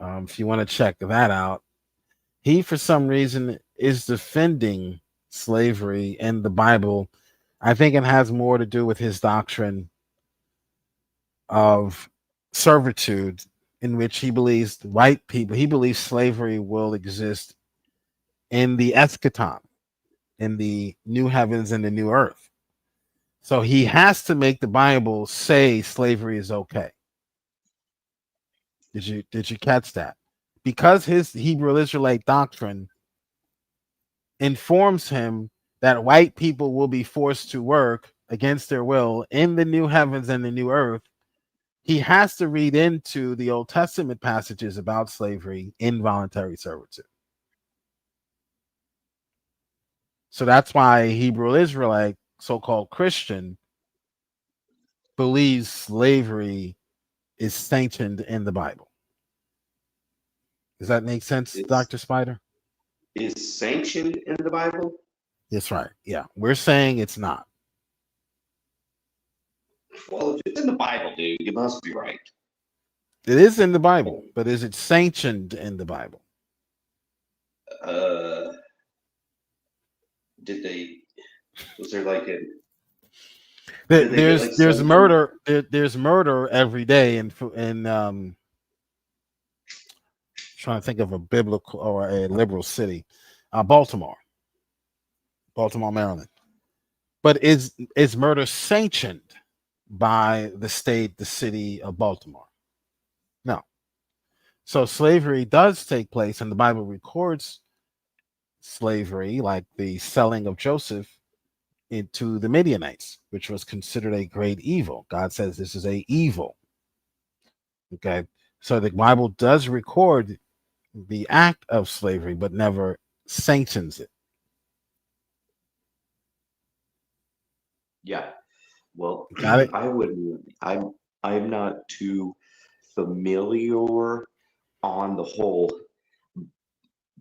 If you want to check that out, he, for some reason, is defending slavery in the Bible. I think it has more to do with his doctrine of servitude in which he believes he believes slavery will exist in the eschaton, in the new heavens and the new earth. So he has to make the Bible say slavery is okay. Did you catch that? Because his Hebrew Israelite doctrine informs him that white people will be forced to work against their will in the new heavens and the new earth, he has to read into the Old Testament passages about slavery, involuntary servitude. So that's why Hebrew Israelite, so-called Christian, believes slavery is sanctioned in the Bible. Does that make sense, Dr. Spider? Is sanctioned in the Bible? That's right. Yeah, we're saying it's not. Well, if it's in the Bible, dude, you must be right. It is in the Bible, but is it sanctioned in the Bible? Was there like a... There's murder. There's murder every day in trying to think of a biblical or a liberal city, Baltimore, Maryland. But is murder sanctioned by the state, the city of Baltimore? No. So slavery does take place, and the Bible records slavery, like the selling of Joseph into the Midianites, which was considered a great evil. God says this is a evil. Okay. So the Bible does record the act of slavery, but never sanctions it. Yeah. Well, Got it? I'm not too familiar on the whole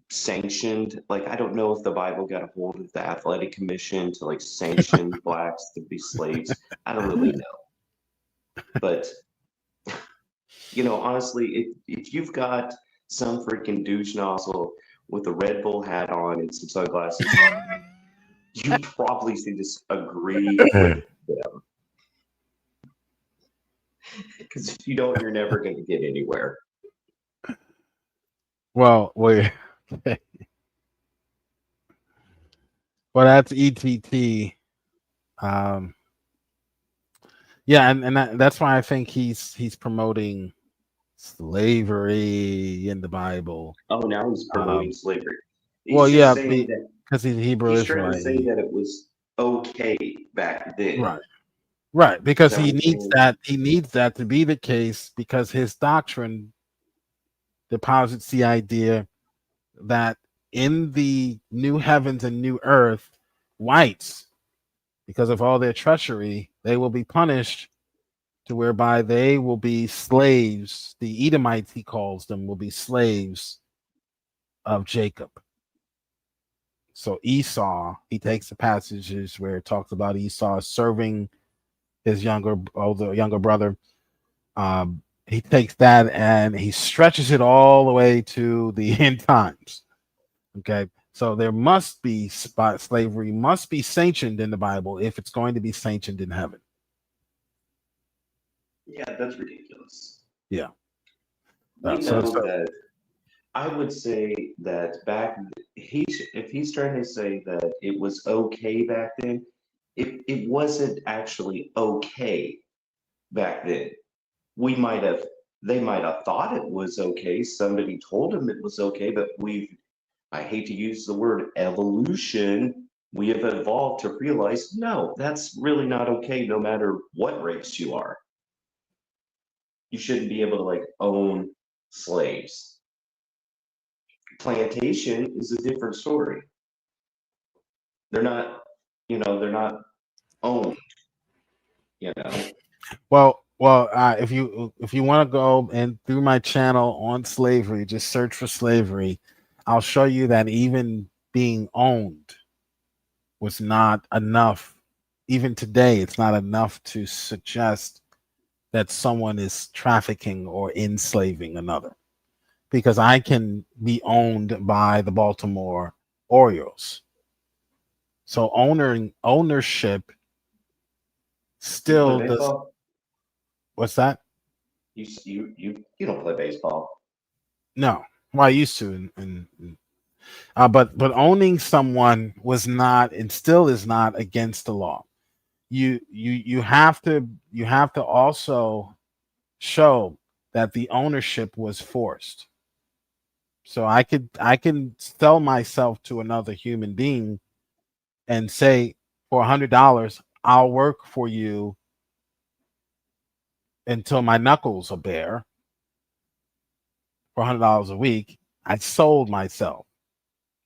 sanctioned. Like, I don't know if the Bible got a hold of the athletic commission to like sanction blacks to be slaves. I don't really know. But you know, honestly, if you've got some freaking douche nozzle with a Red Bull hat on and some sunglasses, you probably should just agree with them. Because if you don't, you're never going to get anywhere. Well, wait. Well, that's ETT. Yeah, and that's why I think he's promoting slavery in the Bible. Oh, now he's promoting slavery. Well, yeah, because he's Hebrew Israelite. He's trying to say that it was okay back then. Right, because he needs that. He needs that to be the case because his doctrine deposits the idea that in the new heavens and new earth, whites, because of all their treachery, they will be punished to whereby they will be slaves. The Edomites, he calls them, will be slaves of Jacob. So Esau, he takes the passages where it talks about Esau serving his younger brother. He takes that and he stretches it all the way to the end times. Okay, so there must be slavery must be sanctioned in the Bible if it's going to be sanctioned in heaven. Yeah, that's ridiculous. Yeah. We know that. I would say that if he's trying to say that it was okay back then, it wasn't actually okay back then. They might have thought it was okay. Somebody told them it was okay, but I hate to use the word evolution, we have evolved to realize, no, that's really not okay no matter what race you are. You shouldn't be able to like own slaves. Plantation is a different story. They're not owned, you know. Well, if you want to go and through my channel on slavery, just search for slavery. I'll show you that even being owned was not enough. Even today, it's not enough to suggest that someone is trafficking or enslaving another. Because I can be owned by the Baltimore Orioles. So ownership still does. What's that? You don't play baseball. No, well, I used to, but owning someone was not and still is not against the law. You have to also show that the ownership was forced. So I can sell myself to another human being and say for $100 I'll work for you until my knuckles are bare for $100 a week. I sold myself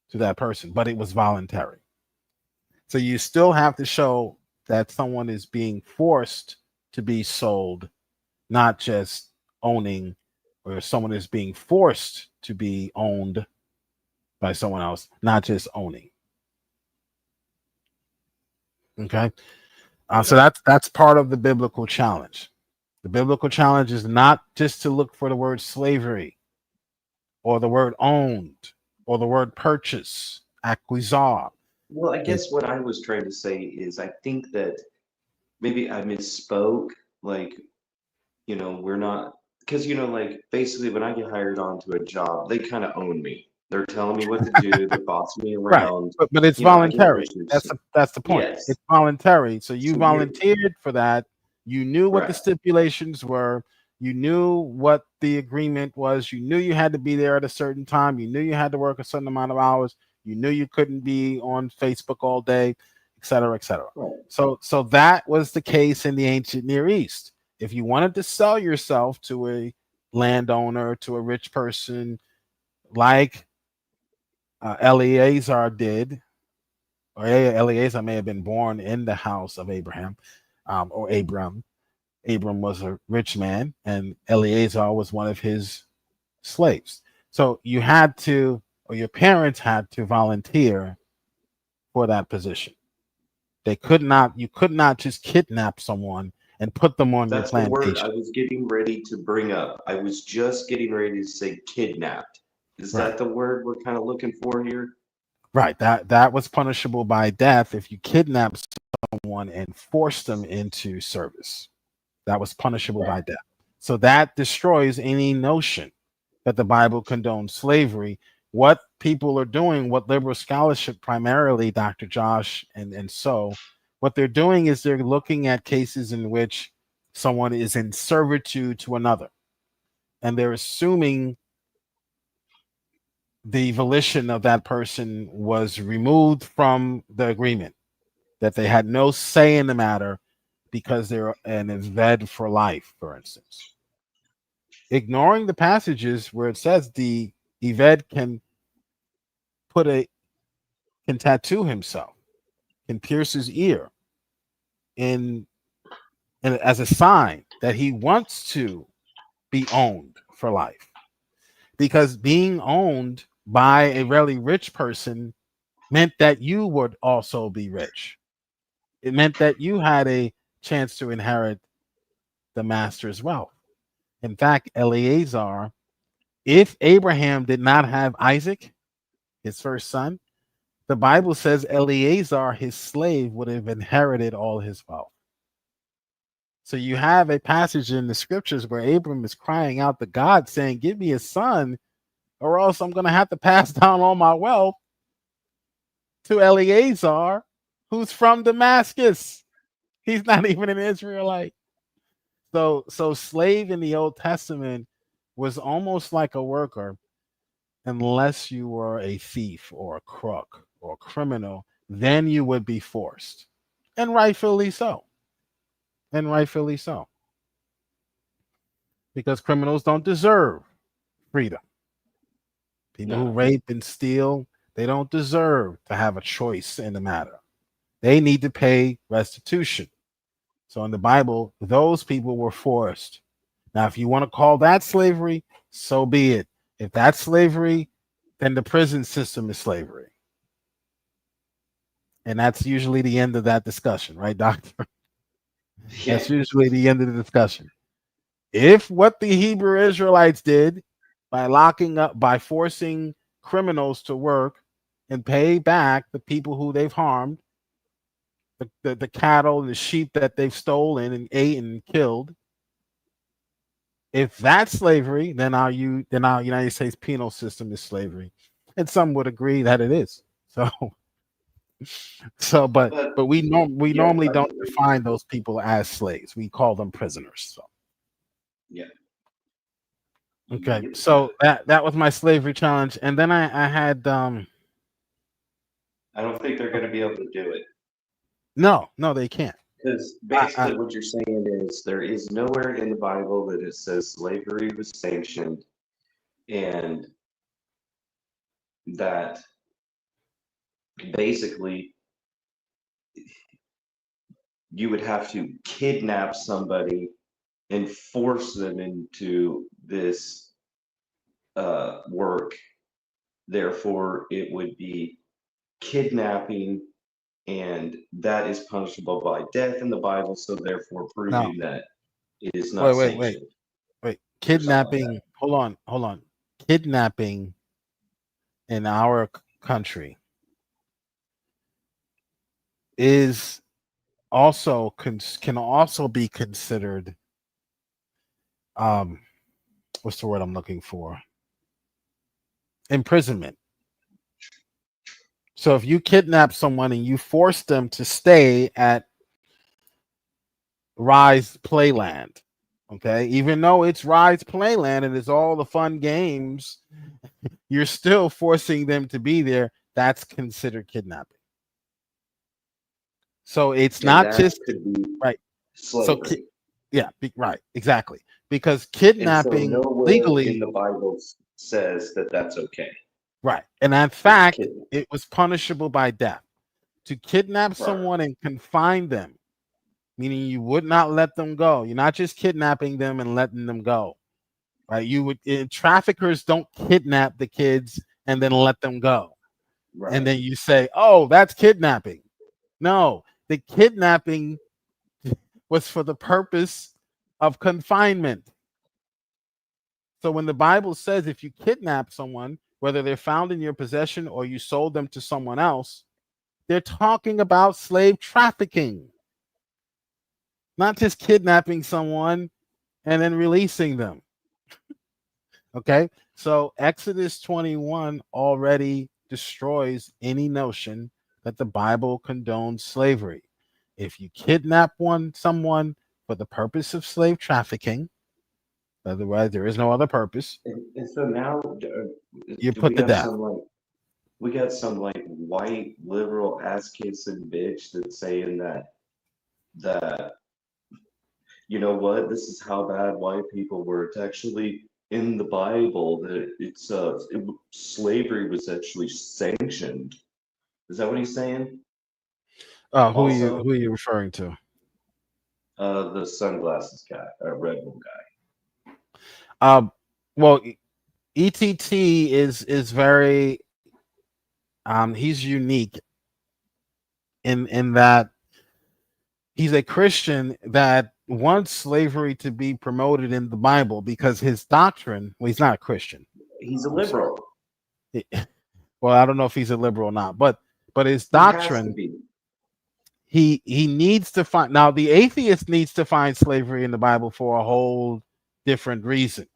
to that person, but it was voluntary. So you still have to show that someone is being forced to be sold, not just owning, or someone is being forced to be owned by someone else, not just owning. Okay. So that's part of the biblical challenge. The biblical challenge is not just to look for the word slavery or the word owned or the word purchase, acquisar. Well, I guess what I was trying to say is I think that maybe I misspoke. Like, we're not, because, like basically when I get hired onto a job, they kind of own me. They're telling me what to do. They're bossing me around. Right, but it's voluntary. That's the point. Yes. It's voluntary. So you volunteered for that. You knew what the stipulations were. You knew what the agreement was. You knew you had to be there at a certain time. You knew you had to work a certain amount of hours. You knew you couldn't be on Facebook all day, et cetera, et cetera. Right. So that was the case in the ancient Near East. If you wanted to sell yourself to a landowner, to a rich person, like Eleazar did, or Eleazar may have been born in the house of Abraham, or Abram. Abram was a rich man, and Eleazar was one of his slaves. So you had to, or your parents had to volunteer for that position. You could not just kidnap someone and put them on your plantation. That's the word I was getting ready to bring up. I was just getting ready to say kidnapped. Is that the word we're kind of looking for here? Right. That was punishable by death if you kidnap someone and force them into service. That was punishable by death. So that destroys any notion that the Bible condones slavery. What people are doing, what liberal scholarship primarily, Dr. Josh, and so what they're doing is they're looking at cases in which someone is in servitude to another, and they're assuming the volition of that person was removed from the agreement, that they had no say in the matter because they're an Eved for life, for instance. Ignoring the passages where it says the Eved can tattoo himself, can pierce his ear in as a sign that he wants to be owned for life. Because being owned by a really rich person meant that you would also be rich. It meant that you had a chance to inherit the master's wealth. In fact, Eleazar, if Abraham did not have Isaac, his first son, the Bible says Eleazar, his slave, would have inherited all his wealth. So you have a passage in the scriptures where Abram is crying out to God saying, give me a son, or else I'm going to have to pass down all my wealth to Eleazar, who's from Damascus. He's not even an Israelite. So slave in the Old Testament was almost like a worker, unless you were a thief or a crook or a criminal, then you would be forced. And rightfully so. Because criminals don't deserve freedom. People who rape and steal, they don't deserve to have a choice in the matter. They need to pay restitution. So in the Bible, those people were forced. Now, if you want to call that slavery, so be it. If that's slavery, then the prison system is slavery. And that's usually the end of that discussion, right, doctor? Yeah. That's usually the end of the discussion. If what the Hebrew Israelites did by forcing criminals to work and pay back the people who they've harmed, the cattle and the sheep that they've stolen and ate and killed, if that's slavery, then our United States penal system is slavery, and some would agree that it is. But we normally don't define those people as slaves. We call them prisoners. So. Yeah. Okay, so that was my slavery challenge, and then I had I don't think they're going to be able to do it. No, they can't. Because basically what you're saying is there is nowhere in the Bible that it says slavery was sanctioned, and that basically you would have to kidnap somebody and force them into this work. Therefore, it would be kidnapping, and that is punishable by death in the Bible. So, therefore, proving that it is not sanctioned. Wait. Kidnapping. Hold on. Kidnapping in our country is also can also be considered. What's the word I'm looking for? Imprisonment. So if you kidnap someone and you force them to stay at Rise Playland, okay, even though it's Rise Playland and it's all the fun games, you're still forcing them to be there. That's considered kidnapping. So it's not just right. Slavery. Right, exactly. Because kidnapping legally in the Bible says that that's okay. Right. And in fact, it was punishable by death. To kidnap someone and confine them, meaning you would not let them go. You're not just kidnapping them and letting them go. Right? Traffickers don't kidnap the kids and then let them go. Right. And then you say, "Oh, that's kidnapping." No, the kidnapping was for the purpose of confinement. So when the Bible says if you kidnap someone, whether they're found in your possession or you sold them to someone else, they're talking about slave trafficking, not just kidnapping someone and then releasing them. Okay, so Exodus 21 already destroys any notion that the Bible condones slavery. If you kidnap someone for the purpose of slave trafficking, otherwise there is no other purpose. And so now you put to death. We got some white liberal ass kissing bitch that's saying that you know what, this is how bad white people were. It's actually in the Bible that slavery was actually sanctioned. Is that what he's saying? Who are you referring to? The sunglasses guy, Red Bull guy. Well, ETT is very he's unique in that he's a Christian that wants slavery to be promoted in the Bible because his doctrine, well, he's not a Christian. He's a liberal. Well, I don't know if he's a liberal or not, but his doctrine, he needs to find. Now, the atheist needs to find slavery in the Bible for a whole different reason,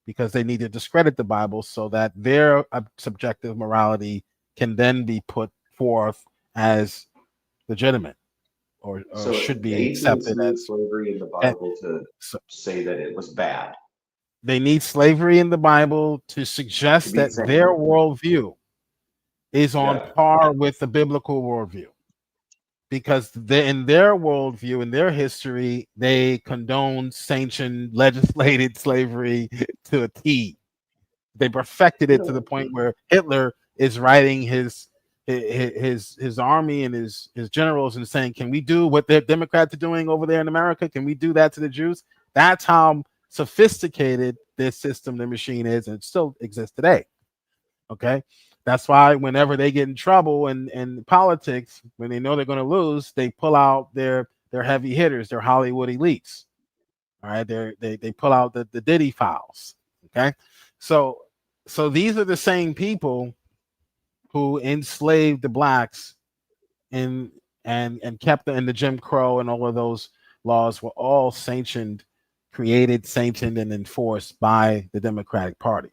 because they need to discredit the Bible so that their subjective morality can then be put forth as legitimate or should be accepted as slavery in the Bible to say that it was bad. They need slavery in the Bible to suggest that their worldview is on par with the biblical worldview, because in their worldview, in their history, they condone, sanctioned, legislated slavery to a T. They perfected it to the point where Hitler is writing his army and his generals and saying, "Can we do what the Democrats are doing over there in America? Can we do that to the Jews?" That's how sophisticated this system, the machine is, and it still exists today. Okay, that's why whenever they get in trouble in politics, when they know they're going to lose, they pull out their heavy hitters, their Hollywood elites. All right, they pull out the Diddy files. Okay, so these are the same people who enslaved the blacks and kept them in the Jim Crow, and all of those laws were all sanctioned created, sanctioned, and enforced by the Democratic Party.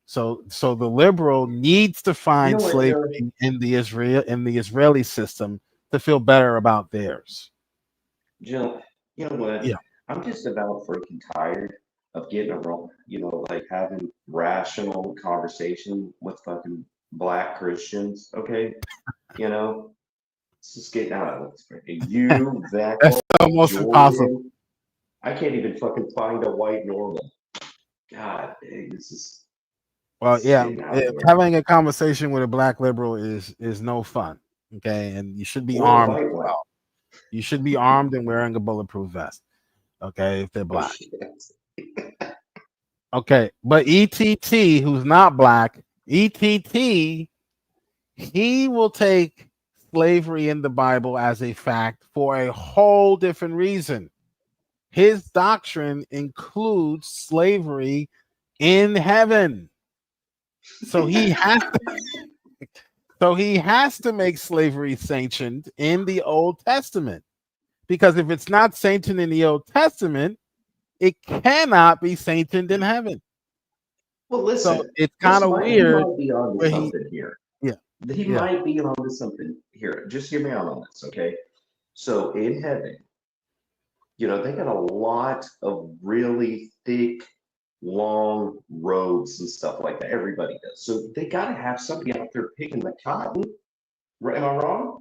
So the liberal needs to find slavery in the Israeli system to feel better about theirs. Jill, you know what? Yeah. I'm just about freaking tired of getting around, like having rational conversation with fucking black Christians. Okay, it's just getting out of this. You, that That's almost Jordan, impossible. I can't even fucking find a white normal. God, this is. Well, yeah, having a conversation with a black liberal is no fun. Okay, and you should be armed. Well, you should be armed and wearing a bulletproof vest. Okay, if they're black. Okay, but ETT, who's not black, ETT, he will take slavery in the Bible as a fact for a whole different reason. His doctrine includes slavery in heaven. So he has to make slavery sanctioned in the Old Testament. Because if it's not sanctioned in the Old Testament, it cannot be sanctioned in heaven. Well, listen, so it's kind of weird. He might be onto something here. Yeah. He might be onto something here. Just hear me out on this, okay? So in heaven, they got a lot of really thick, long robes and stuff like that. Everybody does. So they got to have somebody out there picking the cotton. Am I wrong?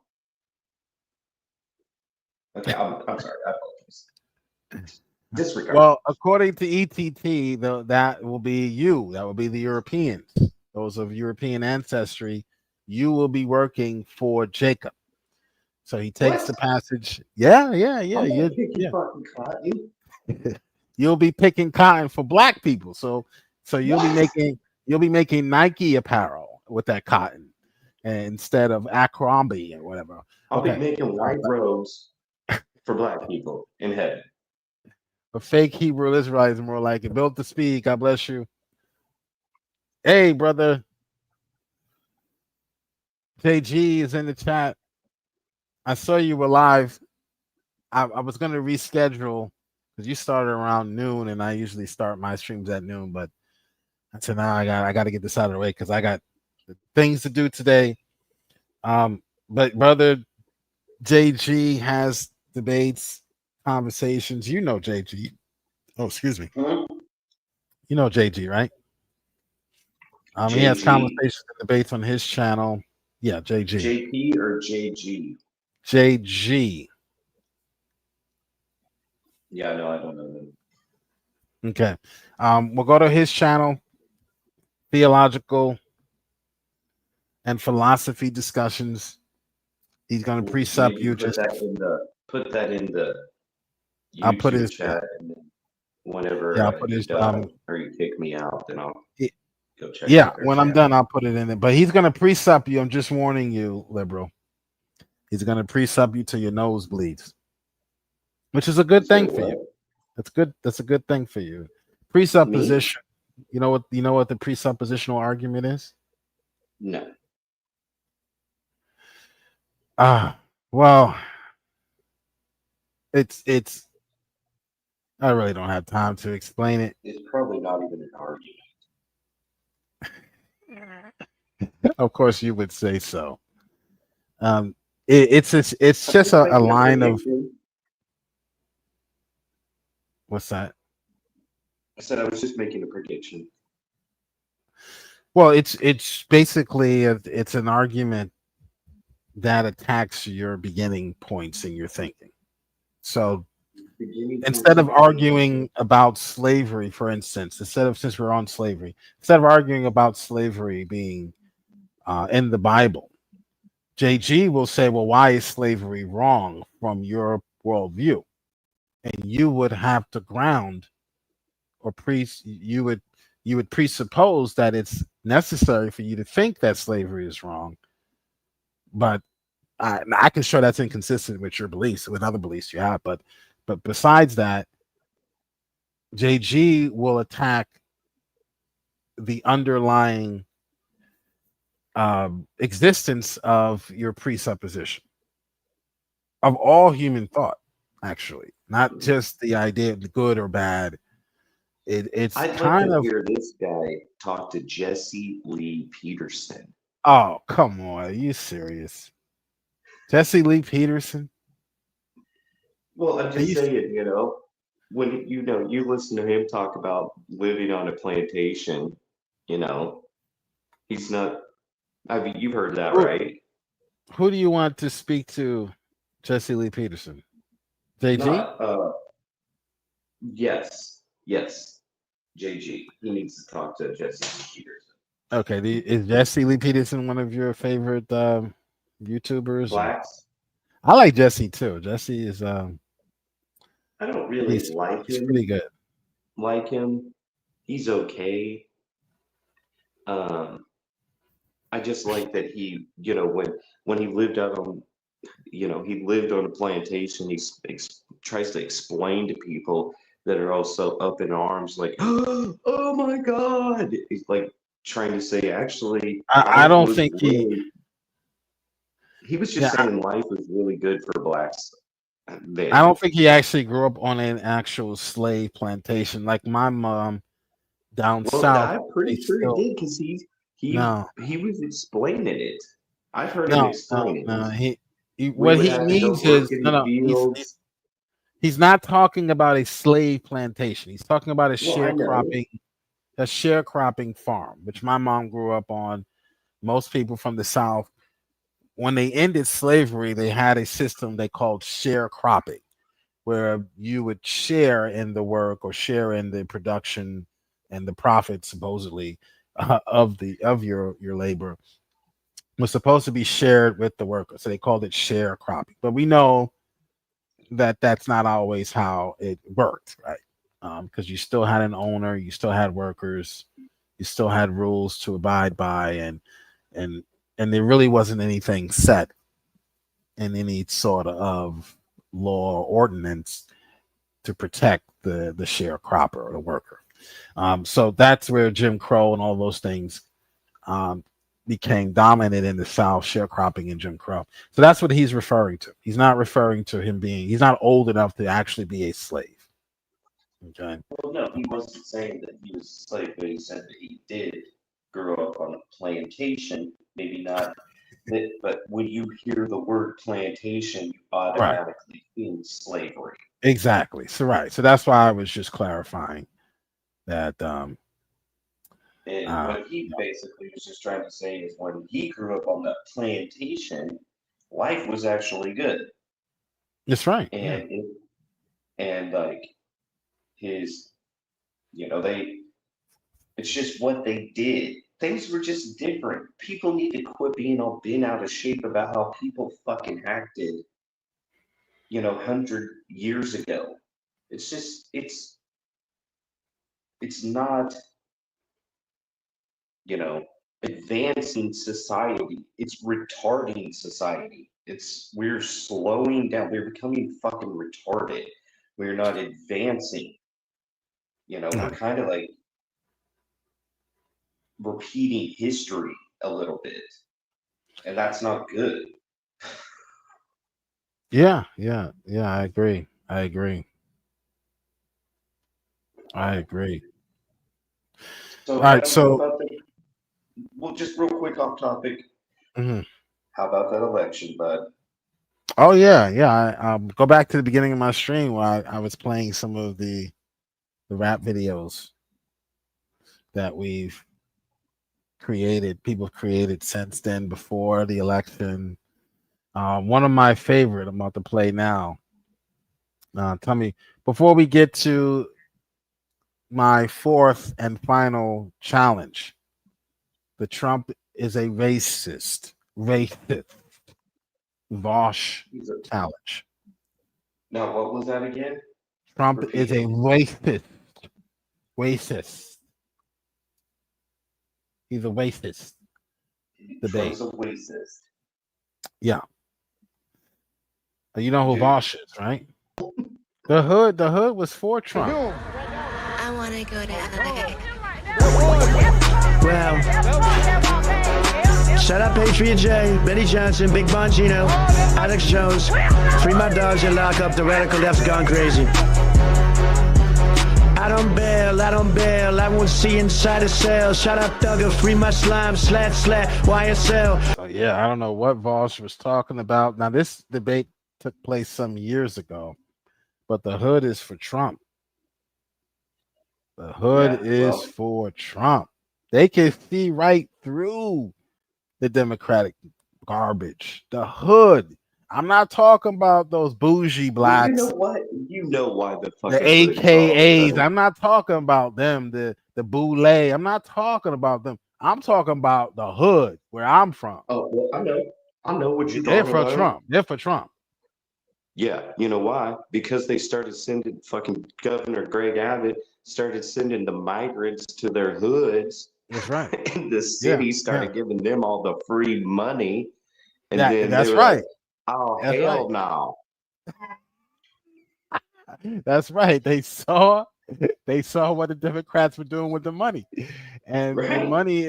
Okay, I'm sorry. I apologize. Disregard. Well, according to ETT, that will be you. That will be the Europeans. Those of European ancestry. You will be working for Jacob. So he takes the passage. Yeah. You'll be picking cotton for black people. So you'll be making Nike apparel with that cotton instead of Abercrombie or whatever. I'll be making white robes for black people in heaven. A fake Hebrew Israelite is more like it. Built to speak. God bless you. Hey, brother. JG is in the chat. I saw you were live. I was going to reschedule because you started around noon, and I usually start my streams at noon. But I said, now I got to get this out of the way because I got things to do today. But brother JG has debates, conversations. You know JG. Oh, excuse me. Mm-hmm. You know JG, right? He has conversations and debates on his channel. Yeah, JG. JP or JG? JG. Yeah, no, I don't know them. Okay. We'll go to his channel, Theological and Philosophy Discussions. He's going to precept you. Put that in the YouTube I'll put his chat, and then whenever I'll put his done, or you kick me out, then I'll go check. Yeah, when I'm done, I'll put it in there. But he's going to precept you. I'm just warning you, liberal. He's going to precept you till your nose bleeds, which is a good thing for you. That's good. That's a good thing for you. Presupposition. You know what the presuppositional argument is? No. Well, it's I really don't have time to explain it. It's probably not even an argument. Of course you would say so. It's just a line of what's that? I said I was just making a prediction. Well, it's basically it's an argument that attacks your beginning points in your thinking. So instead of arguing about slavery, for instance, since we're on slavery, instead of arguing about slavery being in the Bible, JG will say, well, why is slavery wrong from your worldview? And you would have to ground or you would presuppose that it's necessary for you to think that slavery is wrong. But I can show that's inconsistent with your beliefs, with other beliefs you have. But besides that, JG will attack the underlying existence of your presupposition of all human thought, actually, not just the idea of the good or bad it's I'd kind like to of hear this guy talk to Jesse Lee Peterson. oh come on, are you serious? Jesse Lee Peterson? Well, I'm just saying, when you listen to him talk about living on a plantation, he's not. I mean, you've heard that, right? Who do you want to speak to, Jesse Lee Peterson? JG? Yes, JG. He needs to talk to Jesse Lee Peterson. Okay, is Jesse Lee Peterson one of your favorite YouTubers? Blacks? I like Jesse too. Jesse is I don't really like him. Pretty good. Like him. He's okay. I just like that he, when he lived out on, he lived on a plantation. He tries to explain to people that are also up in arms, like, oh my God. He's like trying to say, actually, I don't think he was just saying life was really good for blacks. Then. I don't think he actually grew up on an actual slave plantation like my mom down south. I'm pretty sure he did because he was explaining it. I've heard him explain it. No, what he means is he's not talking about a slave plantation. He's talking about a sharecropping farm, which my mom grew up on. Most people from the South, when they ended slavery, they had a system they called sharecropping, where you would share in the work or share in the production and the profit, supposedly, of your labor was supposed to be shared with the worker. So they called it sharecropping. But we know that that's not always how it worked, right? Because you still had an owner, you still had workers, you still had rules to abide by, and there really wasn't anything set in any sort of law or ordinance to protect the sharecropper or the worker. So that's where Jim Crow and all those things became dominant in the South, sharecropping and Jim Crow. So that's what he's referring to. He's not referring to he's not old enough to actually be a slave. Okay. Well, no, he wasn't saying that he was a slave, but he said that he did grow up on a plantation. Maybe not, but when you hear the word plantation, you automatically think slavery. Exactly. So So that's why I was just clarifying that. And what he basically was just trying to say is when he grew up on that plantation, life was actually good. That's right. And and like his, it's just what they did. Things were just different. People need to quit being all bent out of shape about how people fucking acted, 100 years ago. It's just, it's not, advancing society. It's retarding society. We're slowing down. We're becoming fucking retarded. We're not advancing. We're kind of like repeating history a little bit. And that's not good. Yeah, I agree. So, all right, well, just real quick off topic. Mm-hmm. How about that election, bud? Oh yeah. I go back to the beginning of my stream where I was playing some of the rap videos that we've people created since then before the election. One of my favorite I'm about to play now. Tell me, before we get to my fourth and final challenge, the Trump is a racist. VAUSH challenge. Now, what was that again? Trump is a racist. He's a racist. Trump's a racist. Yeah. You know who VAUSH is, right? The hood was for Trump. I want to go to LA. Well, shout out Patriot J, Betty Johnson, Big Bongino, Alex Jones. Free my dogs and lock up the radical left's gone crazy. I don't bail, I won't see inside a cell. Shout out Thugger, free my slime, slat, YSL. So yeah, I don't know what VAUSH was talking about. Now this debate took place some years ago, but the hood is for Trump. The hood is for Trump. They can see right through the Democratic garbage. The hood. I'm not talking about those bougie blacks. You know what? You know why the fucking the AKAs. I'm not talking about them. The boule. I'm not talking about them. I'm talking about the hood where I'm from. Oh, well, I know what you're They're talking for about. Trump. They're for Trump. Yeah, you know why? Because they started sending fucking Governor Greg Abbott started sending the migrants to their hoods. That's right. And the city started giving them all the free money. And then that's they were right. like, oh, that's hell right. no. That's right. They saw what the Democrats were doing with the money. And the money,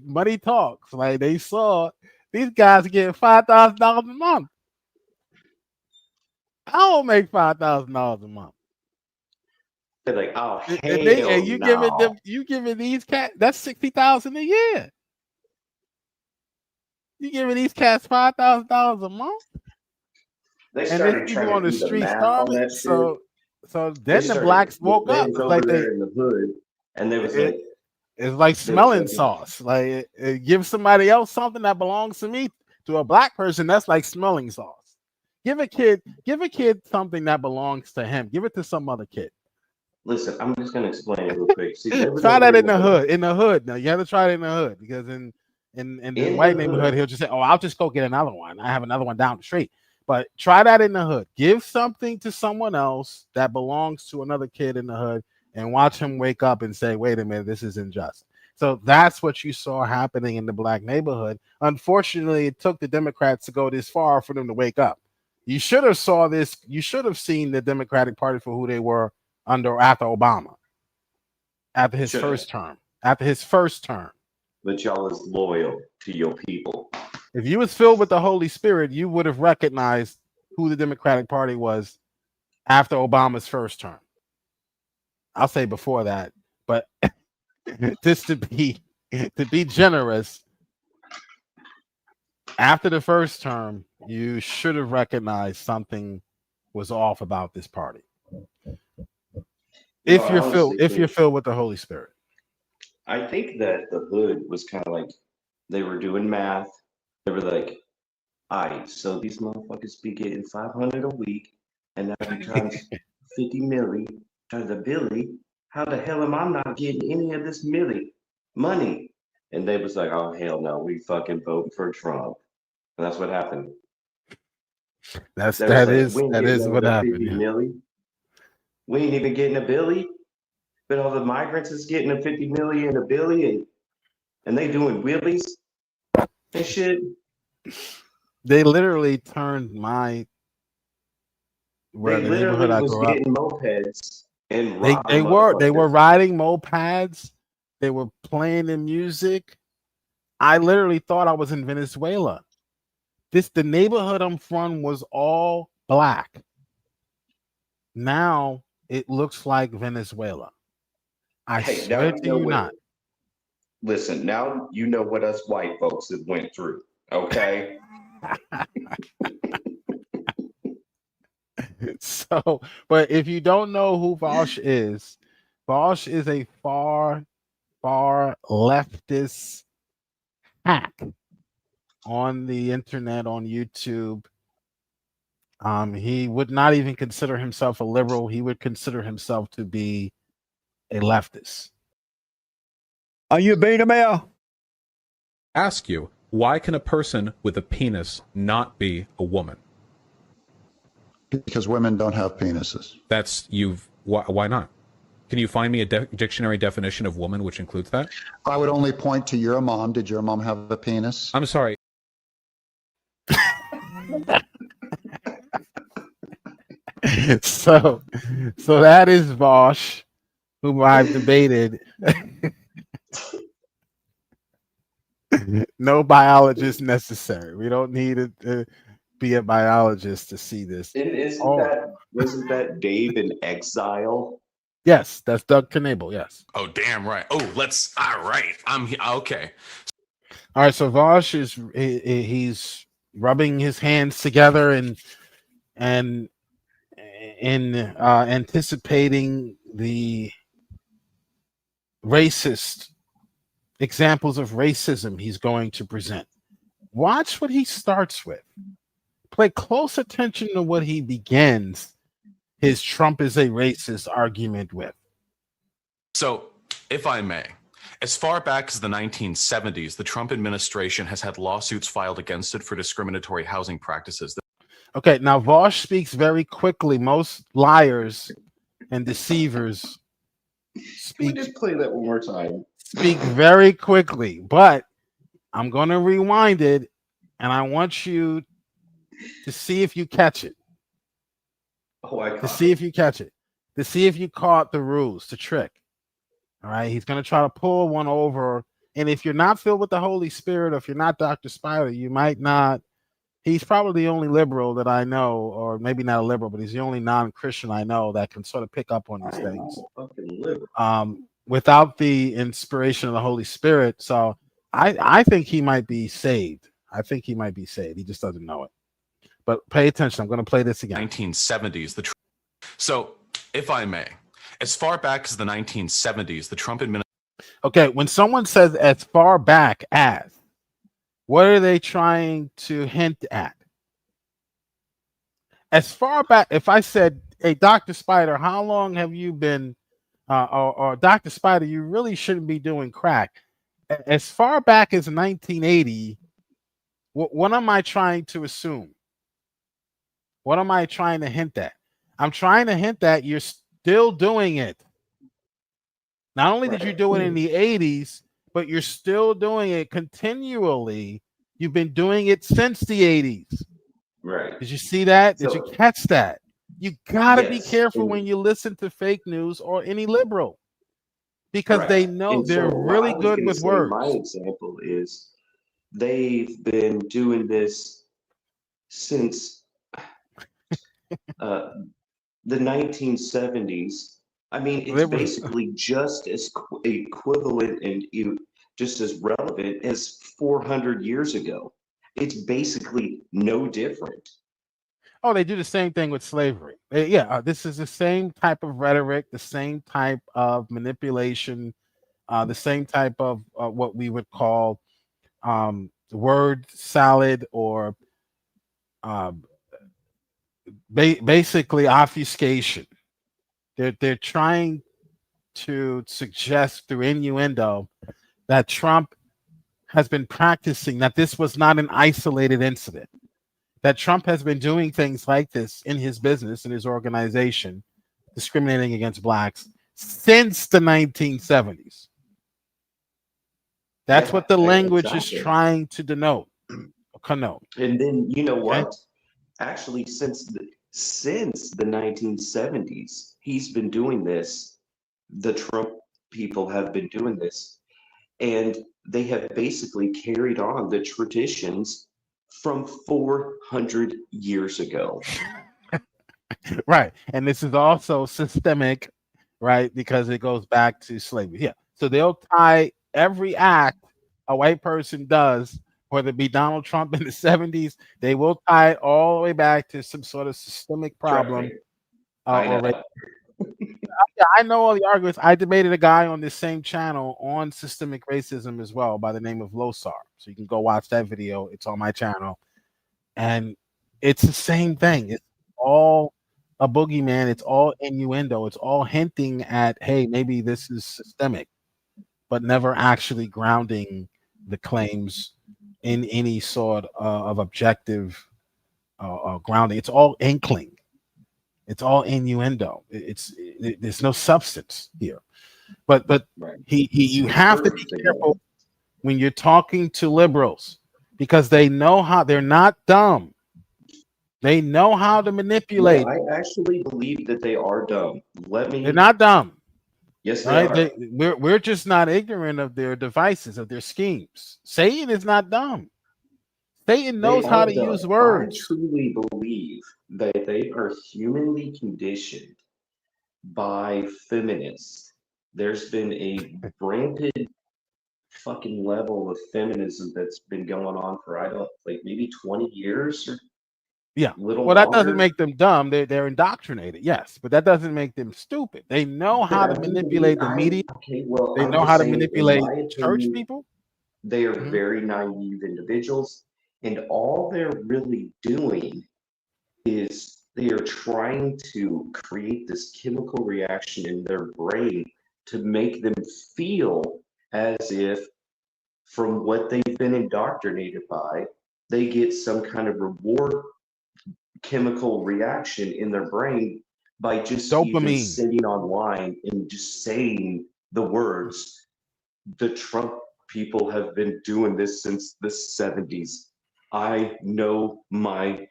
money talks. Like they saw these guys getting $5,000 a month. I don't make $5,000 a month. They're like, oh, hell and you no. giving them, you giving these cats, that's $60,000 a year. You giving these cats $5,000 a month. They started trying to on the do the street math starving. on that shit. So then the blacks woke up. It's like they in the hood, and they was like, it's like smelling sauce. Like give somebody else something that belongs to me. To a black person, that's like smelling sauce. Give a kid something that belongs to him. Give it to some other kid. Listen, I'm just gonna explain it real quick. See, try that in the hood. In the hood, now you have to try it in the hood because in the white neighborhood, he'll just say, "Oh, I'll just go get another one. I have another one down the street." But try that in the hood. Give something to someone else that belongs to another kid in the hood, and watch him wake up and say, "Wait a minute, this is unjust." So that's what you saw happening in the black neighborhood. Unfortunately, it took the Democrats to go this far for them to wake up. You should have saw this. You should have seen the Democratic Party for who they were after Obama, after his first term. But y'all is loyal to your people. If you was filled with the Holy Spirit, you would have recognized who the Democratic Party was after Obama's first term. I'll say before that, but just to be generous, after the first term, you should have recognized something was off about this party. If you're filled with the Holy Spirit. I think that the hood was kind of like they were doing math. They were like, all right, so these motherfuckers be getting 500 a week, and now you times 50 milli times a billy. How the hell am I not getting any of this money? And they was like, oh hell no, we fucking voting for Trump. And that's what happened. That is what happened. Yeah. We ain't even getting a billy, but all the migrants is getting a 50 million and a billy, and they doing wheelies and shit. They literally turned They literally was getting mopeds and they were riding mopeds. They were playing the music. I literally thought I was in Venezuela. The neighborhood I'm from was all black. Now it looks like Venezuela. I swear to you not. Listen, now you know what us white folks have went through, okay? So, but if you don't know who VAUSH is a far leftist hack on the internet, on YouTube. He would not even consider himself a liberal. He would consider himself to be a leftist. Are you being a male? Ask you, why can a person with a penis not be a woman? Because women don't have penises. Why not? Can you find me a dictionary definition of woman which includes that? I would only point to your mom. Did your mom have a penis? I'm sorry. So that is VAUSH, whom I've debated. No biologist necessary. We don't need to be a biologist to see this. Wasn't that Dave in Exile? Yes, that's Doug Knable. Yes. Oh, damn right. Oh, all right. I'm here. Okay. All right. So VAUSH he's rubbing his hands together and anticipating the racist examples of racism he's going to present. Watch what he starts with. Pay close attention to what he begins his Trump is a racist argument with. So, if I may, as far back as the 1970s, the Trump administration has had lawsuits filed against it for discriminatory housing practices. Okay, now VAUSH speaks very quickly. Most liars and deceivers speak. Can we just play that one more time? Speak very quickly, but I'm going to rewind it, and I want you to see if you catch it. To see if you catch it. To see if you caught the ruse, the trick. All right, he's going to try to pull one over, and if you're not filled with the Holy Spirit, or if you're not Dr. Spider, you might not. He's probably the only liberal that I know, or maybe not a liberal, but he's the only non-Christian I know that can sort of pick up on these things without the inspiration of the Holy Spirit. So I think he might be saved. I think he might be saved. He just doesn't know it. But pay attention. I'm going to play this again. 1970s. So, if I may, as far back as the 1970s, the Trump administration. Okay, when someone says as far back as, what are they trying to hint at? As far back, if I said, hey, Dr. Spider, how long have you been, or Dr. Spider, you really shouldn't be doing crack. As far back as 1980, what am I trying to assume? What am I trying to hint at? I'm trying to hint that you're still doing it. Not only did you do it in the 80s, but you're still doing it continually. You've been doing it since the 80s. Right. Did you see that? Did you catch that? You got to be careful when you listen to fake news or any liberal, because they know they're really good with words. My example is they've been doing this since the 1970s. I mean, it's basically just as equivalent and just as relevant as 400 years ago. It's basically no different. Oh, they do the same thing with slavery. This is the same type of rhetoric, the same type of manipulation, the same type of what we would call word salad, or basically obfuscation. They're trying to suggest through innuendo that Trump has been practicing, that this was not an isolated incident, that Trump has been doing things like this in his business, in his organization, discriminating against blacks since the 1970s. That's what the language is trying to connote. And then, you know what? Actually, since the 1970s, he's been doing this. The Trump people have been doing this, and they have basically carried on the traditions from 400 years ago. Right. And this is also systemic, right? Because it goes back to slavery. Yeah. So they'll tie every act a white person does, whether it be Donald Trump in the 70s, they will tie it all the way back to some sort of systemic problem. I know all the arguments. I debated a guy on this same channel on systemic racism as well by the name of Losar. So you can go watch that video. It's on my channel. And it's the same thing. It's all a boogeyman. It's all innuendo. It's all hinting at, hey, maybe this is systemic, but never actually grounding the claims in any sort of objective grounding. It's all inkling. It's all innuendo. There's no substance here. But you have to be careful when you're talking to liberals, because they know how. They're not dumb. They know how to manipulate. No, I actually believe that they are dumb. They're not dumb. Yes, they are. We're just not ignorant of their devices, of their schemes. Satan is not dumb. Satan knows how to use words. I truly believe that they are humanly conditioned by feminists. There's been a rampant fucking level of feminism that's been going on for maybe 20 years or little well, that longer. doesn't make them dumb. They're indoctrinated, yes, but that doesn't make them stupid. They know how to manipulate the media. Okay, well, they know how to manipulate church people. They are very naive individuals, and all they're really doing is they are trying to create this chemical reaction in their brain to make them feel as if, from what they've been indoctrinated by, they get some kind of reward chemical reaction in their brain by just even sitting online and just saying the words. The Trump people have been doing this since the 70s. I know my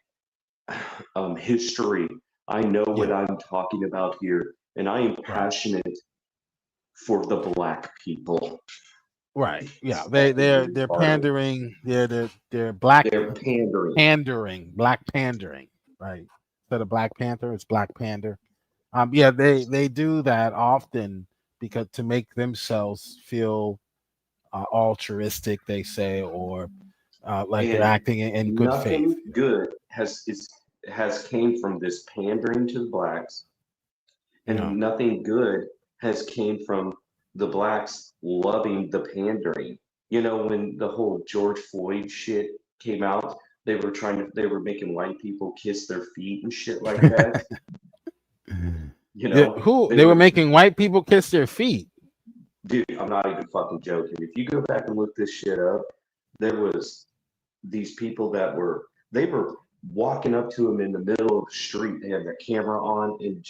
history. I know what I'm talking about here, and I am passionate for the black people. Right. Yeah. They're pandering. They're black. They're pandering. Black pandering. Right. Instead of Black Panther, it's Black Pander. Yeah. They do that often because to make themselves feel altruistic, they say, or like they're acting in good faith. Nothing good has came from this pandering to the blacks, and nothing good has came from the blacks loving the pandering. You know, when the whole George Floyd shit came out, they were making white people kiss their feet and shit like that. You know, they were making white people kiss their feet. Dude, I'm not even fucking joking. If you go back and look this shit up, there was these people they were walking up to him in the middle of the street. They had their camera on and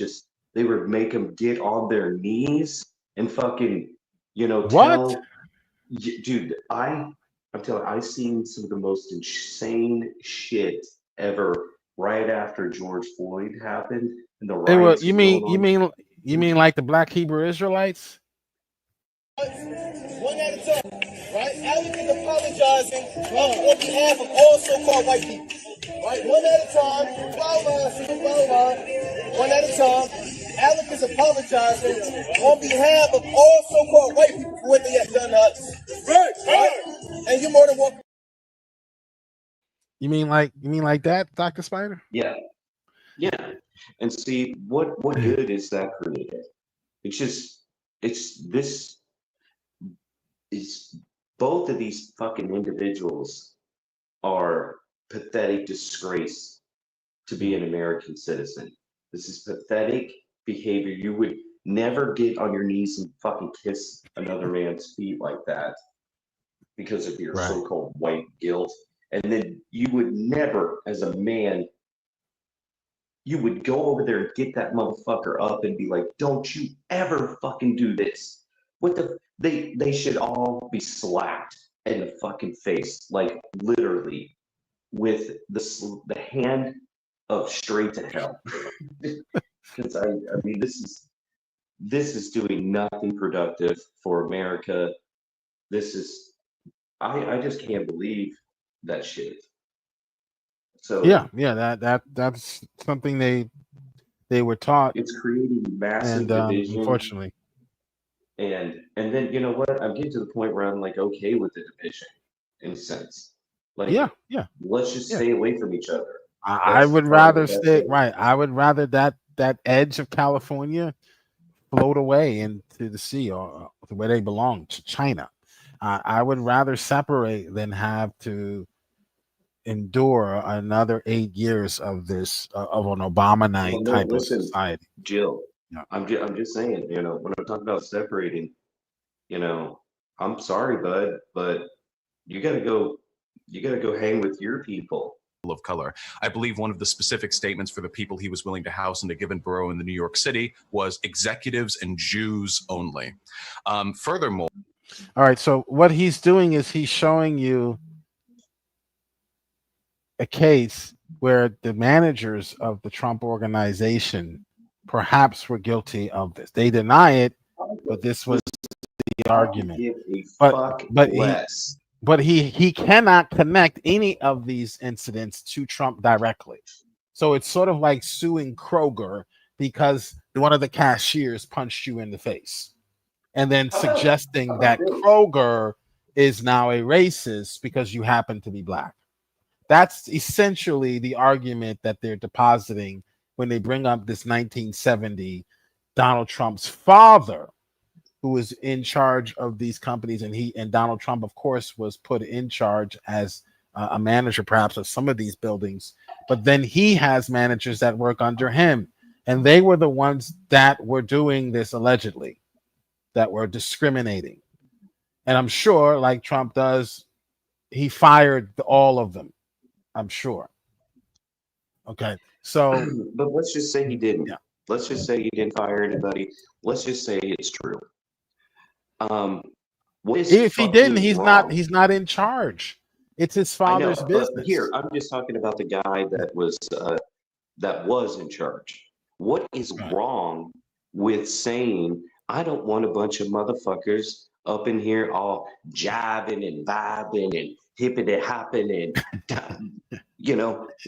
they would make them get on their knees and fucking, what? Dude, I'm telling you, I've seen some of the most insane shit ever right after George Floyd happened and the riots. You mean like the Black Hebrew Israelites? One at a time, right? Alex is apologizing on behalf of all so-called white people, right? One at a time, one at a time. Alex is apologizing on behalf of all so-called white people for what they have done to us, right? And you're more than welcome. You mean like that, Dr. Spider? Yeah. And see, what good is that created? It's both of these fucking individuals are pathetic disgrace to be an American citizen. This is pathetic behavior. You would never get on your knees and fucking kiss another man's feet like that because of your so-called white guilt. And then you would never, as a man, you would go over there and get that motherfucker up and be like, don't you ever fucking do this. They should all be slapped in the fucking face, like literally with the hand of straight to hell. Because I mean, this is doing nothing productive for America. I just can't believe that shit. So that's something they were taught. It's creating massive division, unfortunately. And then you know what? I'm getting to the point where I'm like okay with the division in a sense. Like let's just stay away from each other. I would rather stay right. I would rather that edge of California float away into the sea or where they belong, to China. I would rather separate than have to endure another 8 years of this of an Obama-night type of society. Jill, I'm just saying, when I'm talking about separating, I'm sorry, bud, but you gotta go hang with your people. Of color. I believe one of the specific statements for the people he was willing to house in a given borough in the New York City was executives and Jews only. Furthermore, all right, so what he's doing is he's showing you a case where the managers of the Trump organization perhaps were guilty of this. They deny it, but this was the argument. But he cannot connect any of these incidents to Trump directly. So it's sort of like suing Kroger because one of the cashiers punched you in the face, and then suggesting that Kroger is now a racist because you happen to be black. That's essentially the argument that they're depositing when they bring up this 1970 Donald Trump's father, who was in charge of these companies, and Donald Trump, of course, was put in charge as a manager, perhaps, of some of these buildings. But then he has managers that work under him, and they were the ones that were doing this allegedly, that were discriminating. And I'm sure, like Trump does, he fired all of them. I'm sure. Okay, so but let's just say he didn't. Yeah. Let's just say he didn't fire anybody. Let's just say it's true. If he didn't, he's not in charge. It's his father's business. But here, I'm just talking about the guy that was in charge. What is wrong with saying, I don't want a bunch of motherfuckers up in here all jiving and vibing and hippity hopping and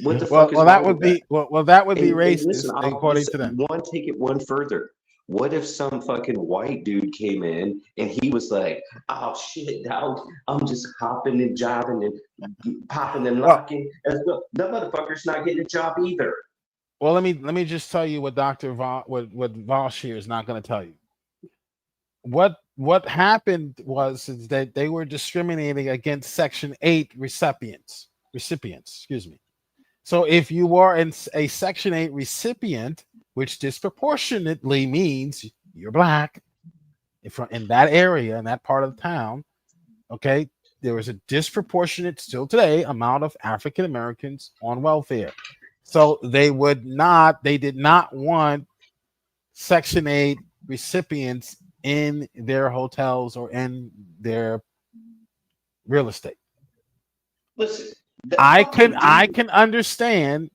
what the fuck is wrong that with would be that would be racist, listen, according to them. Take it one further. What if some fucking white dude came in and he was like, oh shit, dog, I'm just hopping and jiving and popping and locking as well. That motherfucker's not getting a job either. Well, let me just tell you what what VAUSH here is not going to tell you. What happened is that they were discriminating against Section 8 recipients. Excuse me. So if you were a Section 8 recipient, which disproportionately means you're black, in that area, in that part of the town, okay, there was a disproportionate, still today, amount of African Americans on welfare. So they did not want Section 8 recipients in their hotels or in their real estate. Listen, I can understand.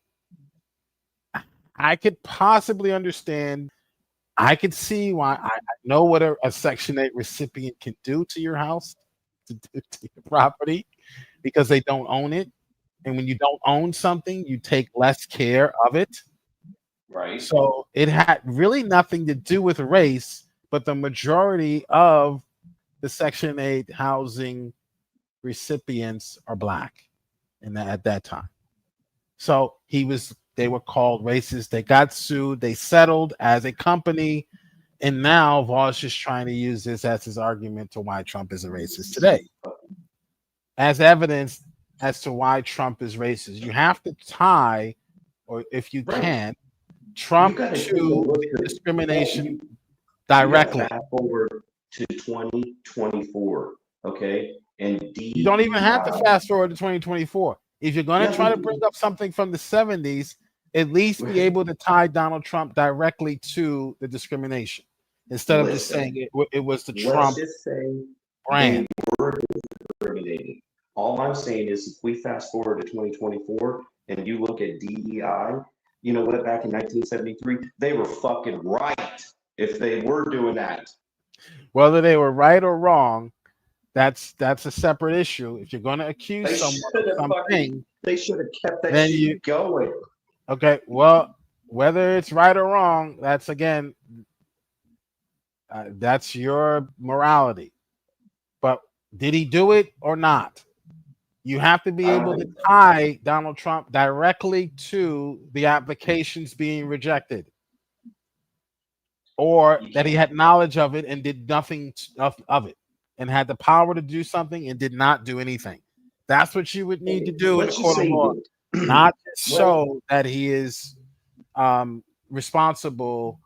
I could possibly understand. I could see why. I know what a Section 8 recipient can do to your house, to your property, because they don't own it. And when you don't own something, you take less care of it. Right. So it had really nothing to do with race, but the majority of the Section 8 housing recipients are black at that time. So they were called racist. They got sued. They settled as a company. And now VAUSH is trying to use this as his argument to why Trump is a racist today. As evidence as to why Trump is racist, you have to tie, or if you can, Trump to discrimination directly. Fast forward to 2024, okay? And you don't even have to fast forward to 2024. If you're going to try to bring up something from the 70s, at least be able to tie Donald Trump directly to the discrimination instead of just saying it was the Trump brand. They were discriminating. All I'm saying is, if we fast forward to 2024 and you look at DEI, you know what? Back in 1973, they were fucking right if they were doing that. Whether they were right or wrong, that's a separate issue. If you're going to accuse someone of something, they should have kept that shit going. Okay, well, whether it's right or wrong, that's again, that's your morality. But did he do it or not? You have to be able to tie Donald Trump directly to the applications being rejected, or that he had knowledge of it and did nothing of it, and had the power to do something and did not do anything. That's what you would need to do in a court of law, not just show that he is responsible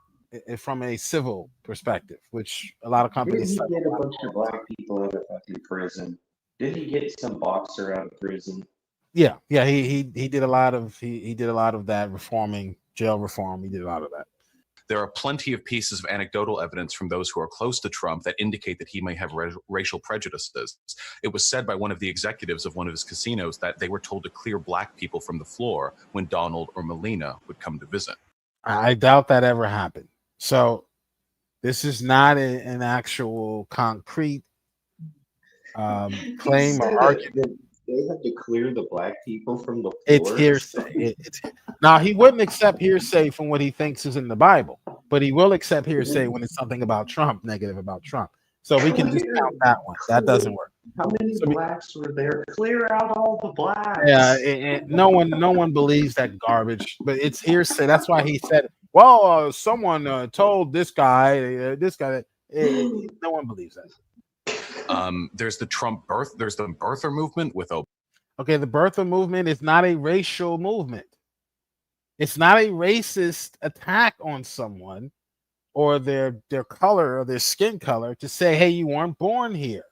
from a civil perspective, which a lot of companies. Did he get a bunch of black people out of fucking prison? Did he get some boxer out of prison? Yeah. He did a lot of he did a lot of that reforming, jail reform. He did a lot of that. There are plenty of pieces of anecdotal evidence from those who are close to Trump that indicate that he may have racial prejudices. It was said by one of the executives of one of his casinos that they were told to clear black people from the floor when Donald or Melina would come to visit. I doubt that ever happened. So this is not an actual concrete claim or argument. they had to clear the black people from the floor. It's hearsay. Now, he wouldn't accept hearsay from what he thinks is in the Bible, but he will accept hearsay when it's something about Trump, negative about Trump. So we can discount that one. That doesn't work. How many blacks were there? Clear out all the blacks. Yeah, no one believes that garbage, but it's hearsay. That's why he said, "Well, someone told this guy, no one believes that." There's the Trump birth. There's the birther movement with Okay, the birther movement is not a racial movement. It's not a racist attack on someone or their color or their skin color to say, "Hey, you weren't born here."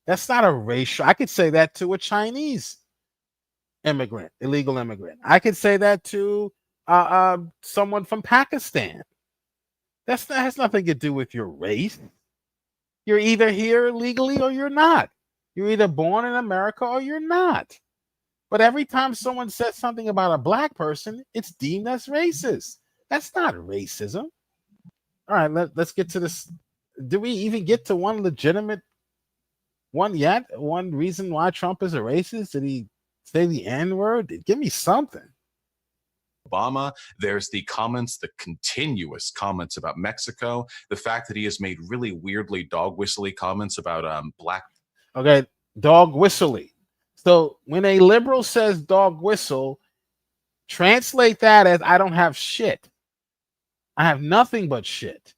That's not a racial. I could say that to a Chinese immigrant, illegal immigrant. I could say that to someone from Pakistan. That has nothing to do with your race. You're either here legally or you're not. You're either born in America or you're not. But every time someone says something about a black person, it's deemed as racist. That's not racism. All right, let's get to this. Do we even get to one legitimate one yet? One reason why Trump is a racist? Did he say the N-word? Give me something. Obama. There's the comments, the continuous comments about Mexico. The fact that he has made really weirdly dog whistly comments about black. Okay, dog whistly. So when a liberal says dog whistle, translate that as I don't have shit. I have nothing but shit.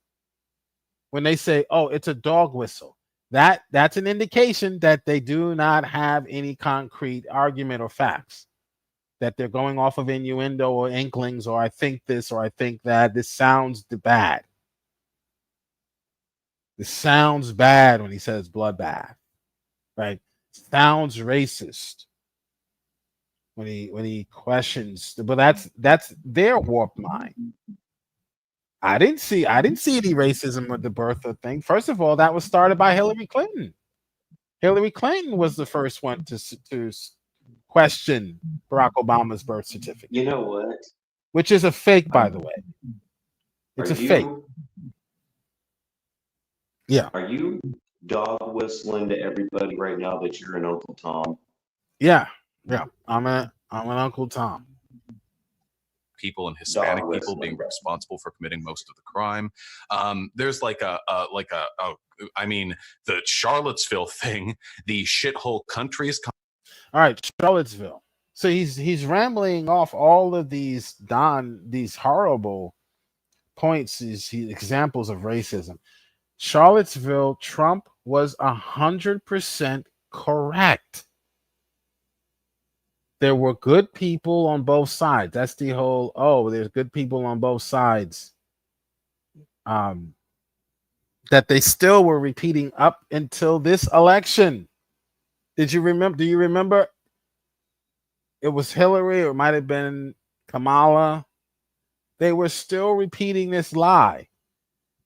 When they say, "Oh, it's a dog whistle," that's an indication that they do not have any concrete argument or facts. That they're going off of innuendo or inklings, or I think this or I think that. This sounds bad. This sounds bad when he says bloodbath, right? Sounds racist when he questions, but that's their warped mind. I didn't see any racism with the birther thing. First of all, that was started by Hillary Clinton. Hillary Clinton was the first one to question Barack Obama's birth certificate. You know what? Which is a fake, by the way. It's a fake. Yeah. Are you dog whistling to everybody right now that you're an Uncle Tom? Yeah. I'm an Uncle Tom. People and Hispanic people being responsible for committing most of the crime. There's the Charlottesville thing, the shithole countries. All right, Charlottesville. So he's rambling off all of these horrible points, these examples of racism. Charlottesville, Trump was 100% correct. There were good people on both sides. That's the whole, there's good people on both sides. That they still were repeating up until this election. Do you remember? It was Hillary, or it might have been Kamala. They were still repeating this lie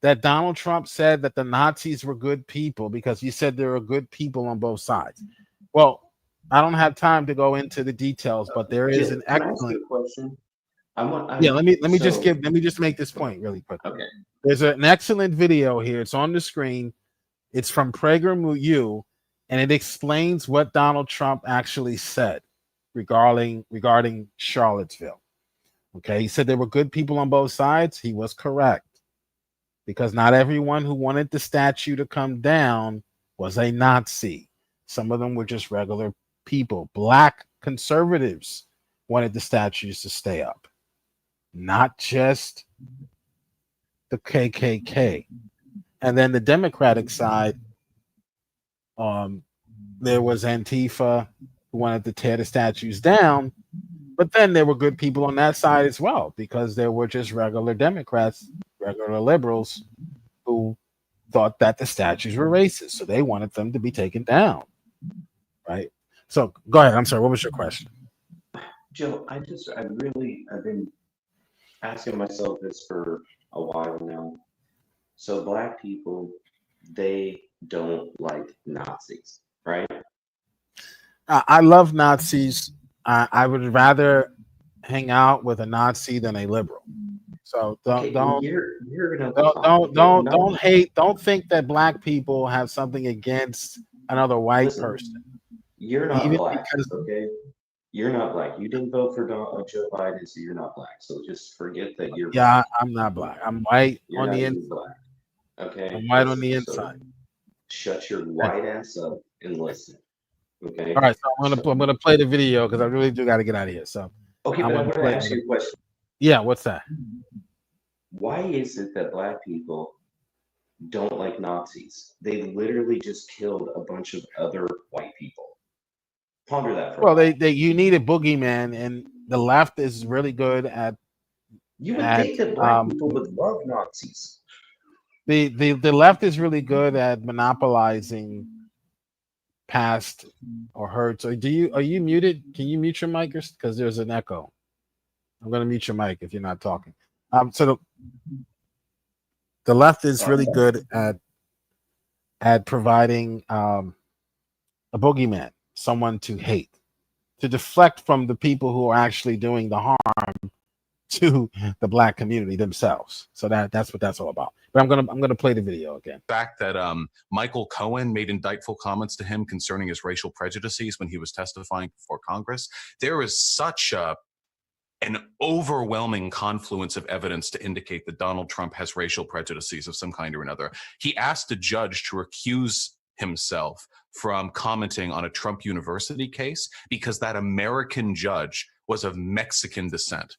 that Donald Trump said that the Nazis were good people because he said there were good people on both sides. Well, I don't have time to go into the details, but there is an excellent question. Let me just make this point really quick. Okay. There's an excellent video here. It's on the screen. It's from PragerU, and it explains what Donald Trump actually said regarding Charlottesville. Okay, he said there were good people on both sides. He was correct. Because not everyone who wanted the statue to come down was a Nazi. Some of them were just regular people. Black conservatives wanted the statues to stay up, not just the KKK. And then the Democratic side, there was Antifa who wanted to tear the statues down, but then there were good people on that side as well, because there were just regular Democrats, regular liberals who thought that the statues were racist, so they wanted them to be taken down, right? So go ahead. I'm sorry. What was your question? Joe, I've been asking myself this for a while now. So black people, they don't like Nazis, right? I love Nazis. I would rather hang out with a Nazi than a liberal. So don't hate. Don't think that black people have something against another white person. You're not Even black, because, okay? You're not black. You didn't vote for Joe Biden, so you're not black. So just forget that you're yeah, black. I'm not black. I'm white You're on not the even inside. black. Okay? I'm white on the So inside. shut your white ass up and listen. Okay? All right, so I'm gonna play the video because I really do got to get out of here. So okay, but I want to ask you a question. Yeah, what's that? Why is it that black people don't like Nazis? They literally just killed a bunch of other white people. Ponder that for a while. You need a boogeyman, and the left is really good at. You would think that black people would love Nazis. The left is really good at monopolizing past or hurt. So are you muted? Can you mute your mic, because there's an echo? I'm going to mute your mic if you're not talking. So the left is really good at providing a boogeyman, someone to hate, to deflect from the people who are actually doing the harm to the black community themselves. So that's what that's all about. But I'm gonna play the video again. The fact that Michael Cohen made indictful comments to him concerning his racial prejudices when he was testifying before Congress. There is such an overwhelming confluence of evidence to indicate that Donald Trump has racial prejudices of some kind or another. He asked a judge to recuse himself from commenting on a Trump University case because that American judge was of Mexican descent.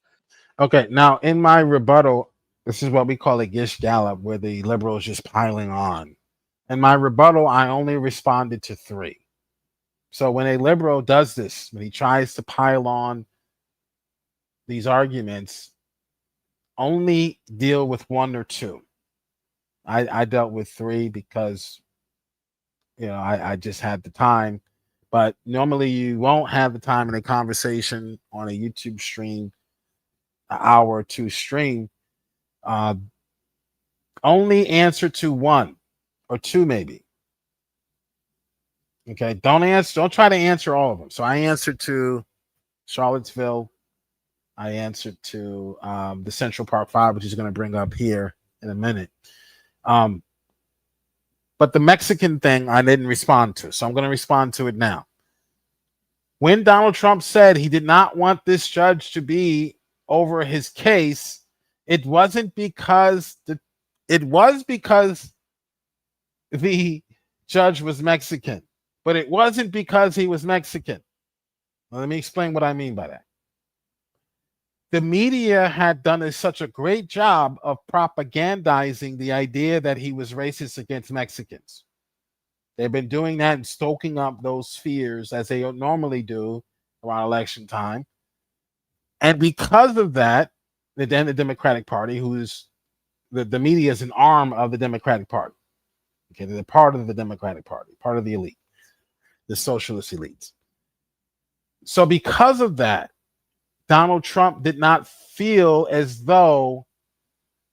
Okay, now in my rebuttal, this is what we call a Gish Gallop, where the liberals just piling on. In my rebuttal, I only responded to 3. So when a liberal does this, when he tries to pile on these arguments, only deal with 1 or 2. I dealt with 3 because, I just had the time. But normally you won't have the time in a conversation on a YouTube stream, an hour or 2 stream. Only answer to 1 or 2 maybe. Okay, don't try to answer all of them. So I answered to Charlottesville. I answered to the Central Park 5, which is going to bring up here in a minute. But the Mexican thing I didn't respond to, so I'm going to respond to it now. When Donald Trump said he did not want this judge to be over his case, it was because the judge was Mexican, but it wasn't because he was Mexican. Now, let me explain what I mean by that. The media had done such a great job of propagandizing the idea that he was racist against Mexicans. They've been doing that and stoking up those fears as they normally do around election time. And because of that, the Democratic Party, who's the media is an arm of the Democratic Party. Okay, they're part of the Democratic Party, part of the elite, the socialist elites. So because of that, Donald Trump did not feel as though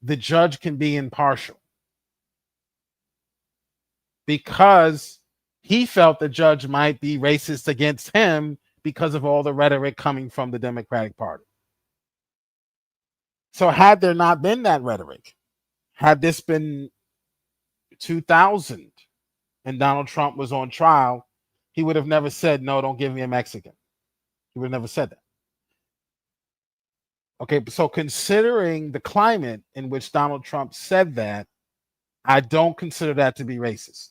the judge can be impartial, because he felt the judge might be racist against him because of all the rhetoric coming from the Democratic Party. So had there not been that rhetoric, had this been 2000 and Donald Trump was on trial, he would have never said, no, don't give me a Mexican. He would have never said that. Okay, so considering the climate in which Donald Trump said that, I don't consider that to be racist.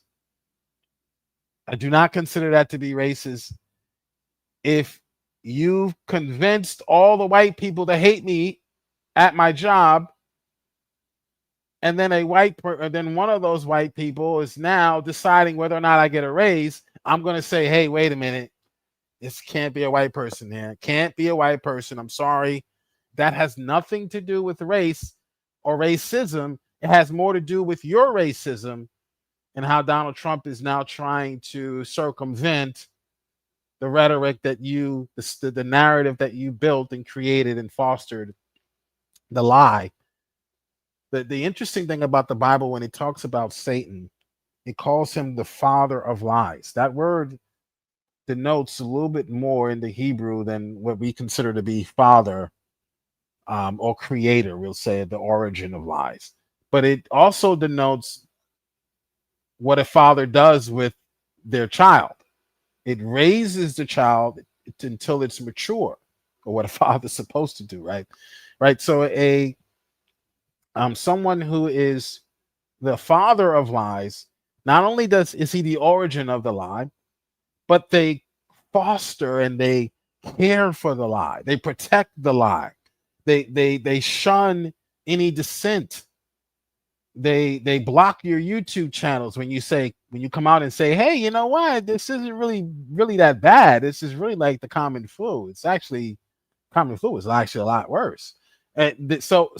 I do not consider that to be racist if you've convinced all the white people to hate me at my job, and then then one of those white people is now deciding whether or not I get a raise. I'm going to say, hey, wait a minute. This can't be a white person here. Can't be a white person. I'm sorry. That has nothing to do with race or racism. It has more to do with your racism and how Donald Trump is now trying to circumvent the rhetoric that the narrative that you built and created and fostered, the lie. The interesting thing about the Bible, when it talks about Satan, it calls him the father of lies. That word denotes a little bit more in the Hebrew than what we consider to be father or creator, we'll say, the origin of lies. But it also denotes what a father does with their child. It raises the child until it's mature, or what a father's supposed to do, right? Right. So someone who is the father of lies, not only is he the origin of the lie, but they foster and they care for the lie. They protect the lie. They shun any dissent. They block your YouTube channels when you come out and say, hey, you know what? This isn't really that bad. This is really like the common flu. It's actually common flu is actually a lot worse. And so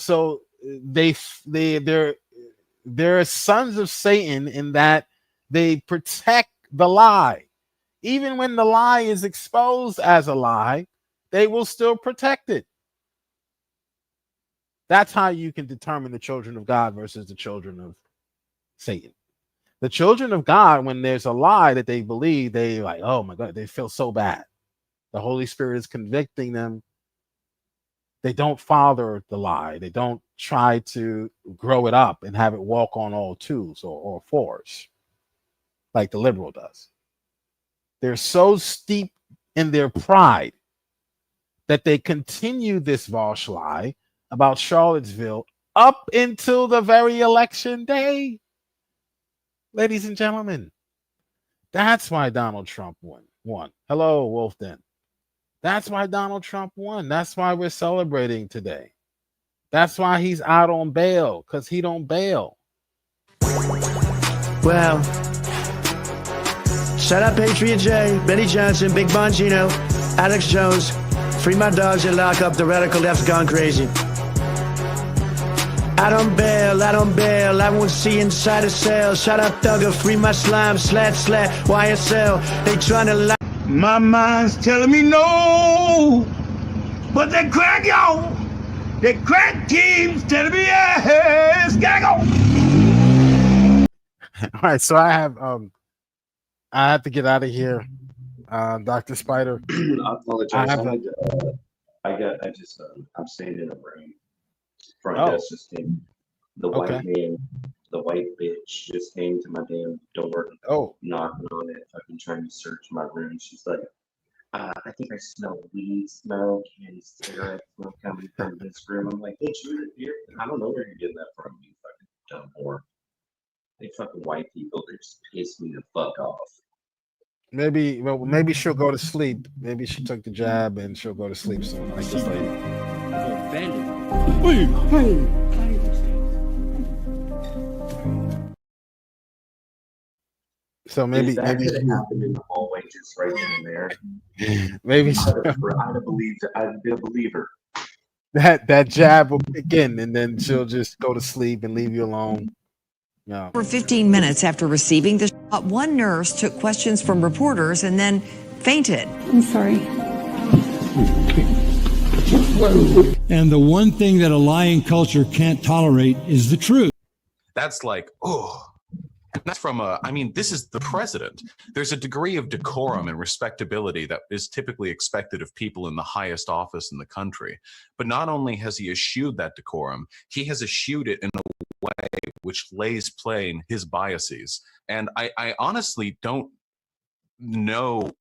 they're sons of Satan in that they protect the lie. Even when the lie is exposed as a lie, they will still protect it. That's how you can determine the children of God versus the children of Satan. The children of God, when there's a lie that they believe, they like, oh my God, they feel so bad. The Holy Spirit is convicting them. They don't father the lie. They don't try to grow it up and have it walk on all twos or fours like the liberal does. They're so steep in their pride that they continue this VAUSH lie about Charlottesville up until the very election day. Ladies and gentlemen, that's why Donald Trump won. Hello, Wolf Den. That's why Donald Trump won. That's why we're celebrating today. That's why he's out on bail, because he don't bail. Well, shut up, Patriot J, Benny Johnson, Big Bongino, Alex Jones, free my dogs and lock up the radical left's gone crazy. I don't bail, I won't see inside a cell. Shut up, Thugger, free my slime, slat, YSL. They trying to lie. My mind's telling me no, but that crack, y'all, that crack keeps telling me yes, gotta go. All right, so I have to get out of here, Dr. Spider. I apologize. I'm staying in a room. Front desk just came. The white man, the white bitch just came to my damn door. Knocking on it. I've been trying to search my room. She's like, I think I smell weed smoke and cigarette smoke coming from this room. I'm like, bitch, I don't know where you're getting that from, you fucking dumb whore. They fucking white people, they just piss me the fuck off. Maybe she'll go to sleep. Maybe she took the jab and she'll go to sleep soon. Like this lady. So maybe could have happened in the hallway just right then and there. Maybe I'd be a believer. That jab will kick in, and then she'll just go to sleep and leave you alone. Yeah. For 15 minutes after receiving the shot, one nurse took questions from reporters and then fainted. I'm sorry. And the one thing that a lying culture can't tolerate is the truth. That's like, that's from this is the president. There's a degree of decorum and respectability that is typically expected of people in the highest office in the country. But not only has he eschewed that decorum, he has eschewed it in a way which lays plain his biases. And I honestly don't know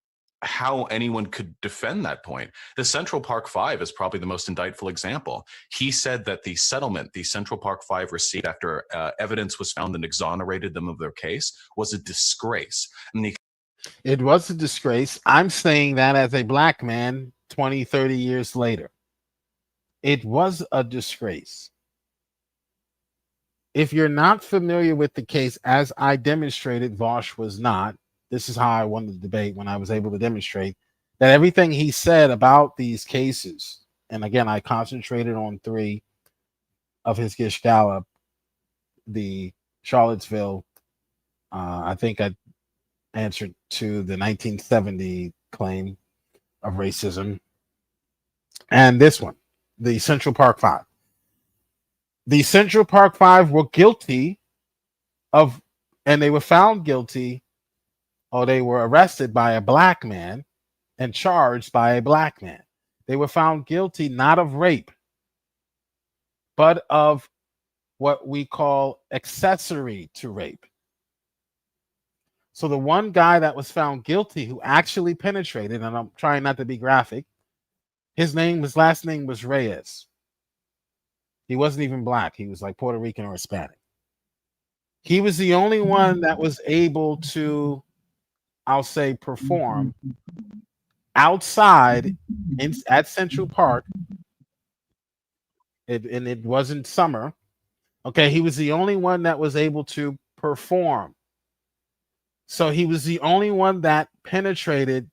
how anyone could defend that point. The Central Park Five is probably the most insightful example. He said that the settlement the Central Park Five received after evidence was found and exonerated them of their case was a disgrace. It was a disgrace. I'm saying that as a black man 20, 30 years later. It was a disgrace. If you're not familiar with the case, as I demonstrated, VAUSH was not. This is how I won the debate, when I was able to demonstrate that everything he said about these cases, and again, I concentrated on 3 of his Gish Gallop, the Charlottesville, I think I answered to the 1970 claim of racism, and this one, the Central Park Five. The Central Park Five were guilty of, and they were found guilty, or they were arrested by a black man and charged by a black man. They were found guilty not of rape, but of what we call accessory to rape. So the one guy that was found guilty who actually penetrated, and I'm trying not to be graphic, his last name was Reyes. He wasn't even black. He was like Puerto Rican or Hispanic. He was the only one that was able to, I'll say, perform outside at Central Park. And it wasn't summer. Okay, he was the only one that was able to perform. So he was the only one that penetrated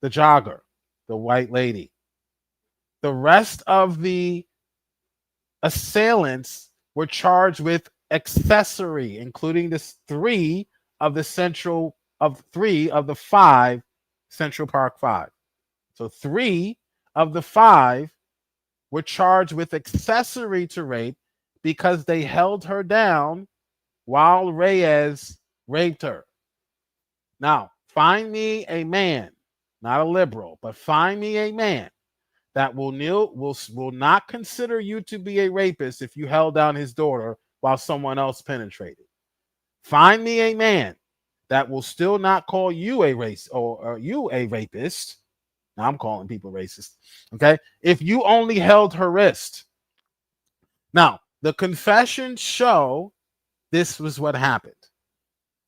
the jogger, the white lady. The rest of the assailants were charged with accessory, including the three of the 5 Central Park 5. So 3 of the 5 were charged with accessory to rape because they held her down while Reyes raped her. Now, find me a man, not a liberal, but find me a man that will not consider you to be a rapist if you held down his daughter while someone else penetrated. Find me a man that will still not call you a race or you a rapist. Now I'm calling people racist. Okay, if you only held her wrist. Now the confessions show this was what happened.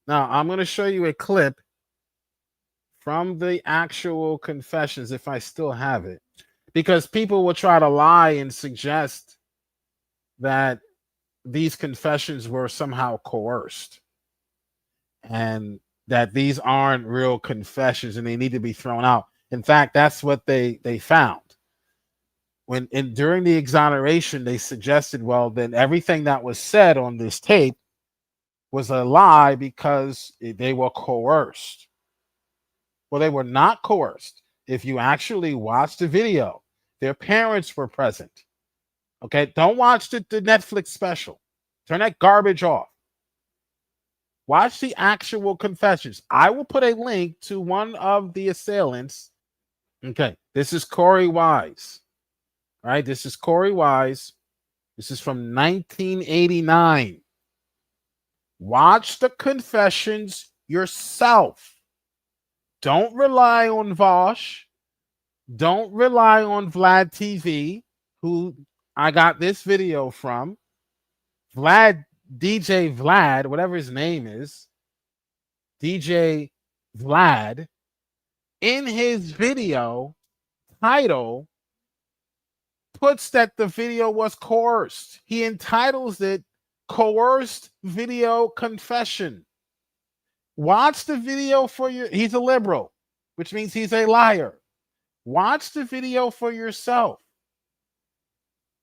Now I'm going to show you a clip from the actual confessions if I still have it, because people will try to lie and suggest that these confessions were somehow coerced and that these aren't real confessions and they need to be thrown out. In fact, that's what they found. During the exoneration, they suggested, well, then everything that was said on this tape was a lie because they were coerced. Well, they were not coerced. If you actually watch the video, their parents were present. Okay, don't watch the Netflix special. Turn that garbage off. Watch the actual confessions. I will put a link to one of the assailants. Okay, this is Corey Wise. All right, this is Corey Wise. This is from 1989. Watch the confessions yourself. Don't rely on VAUSH. Don't rely on Vlad TV, who I got this video from. DJ Vlad, whatever his name is, DJ Vlad, in his video title, puts that the video was coerced. He entitles it Coerced Video Confession. Watch the video for he's a liberal, which means he's a liar. Watch the video for yourself.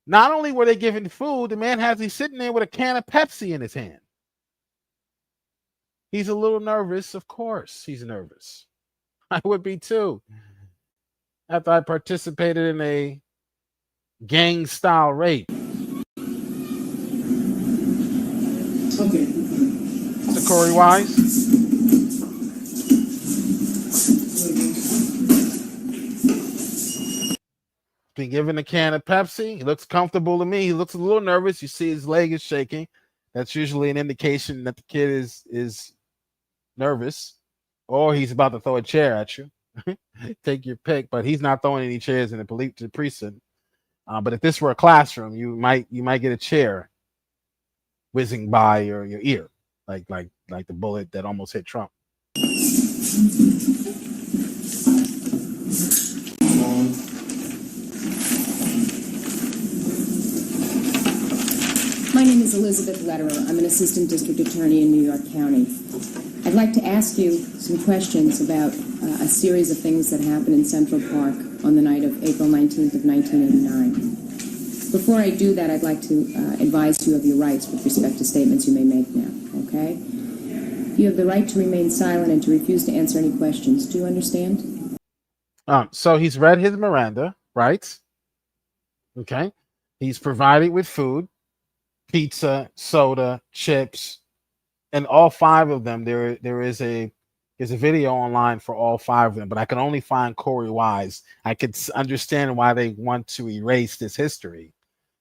Not only were they given food, the man he's sitting there with a can of Pepsi in his hand. He's a little nervous. Of course, he's nervous. I would be too. After I participated in a gang-style rape. Okay. Mr. Corey Wise. Been given a can of Pepsi. He looks comfortable to me. He looks a little nervous. You see his leg is shaking. That's usually an indication that the kid is nervous, or he's about to throw a chair at you. Take your pick, but he's not throwing any chairs in the precinct. But if this were a classroom, you might get a chair whizzing by your ear, like the bullet that almost hit Trump. My name is Elizabeth Lederer. I'm an assistant district attorney in New York County. I'd like to ask you some questions about a series of things that happened in Central Park on the night of April 19th of 1989. Before I do that, I'd like to advise you of your rights with respect to statements you may make now, okay? You have the right to remain silent and to refuse to answer any questions. Do you understand? So he's read his Miranda rights. Okay. He's provided with food, pizza, soda, chips, and all 5 of them. There's a video online for all 5 of them, but I can only find Corey Wise. I could understand why they want to erase this history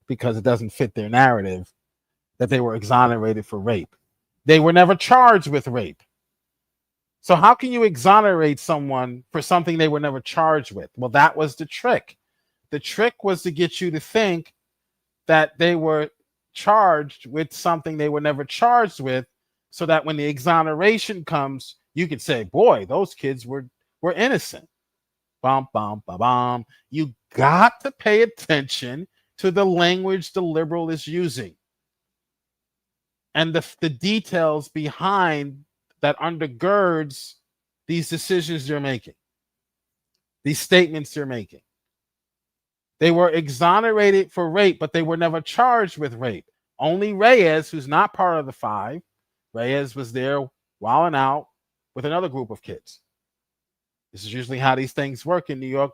because it doesn't fit their narrative that they were exonerated for rape. They were never charged with rape. So how can you exonerate someone for something they were never charged with? Well, that was the trick. The trick was to get you to think that they were charged with something they were never charged with, so that when the exoneration comes, you could say, boy, those kids were innocent. Bum, bum, bum, bum. You got to pay attention to the language the liberal is using and the details behind that undergirds these decisions you're making, these statements you're making. They were exonerated for rape, but they were never charged with rape. Only Reyes, who's not part of the five, Reyes was there wilding out with another group of kids. This is usually how these things work in New York.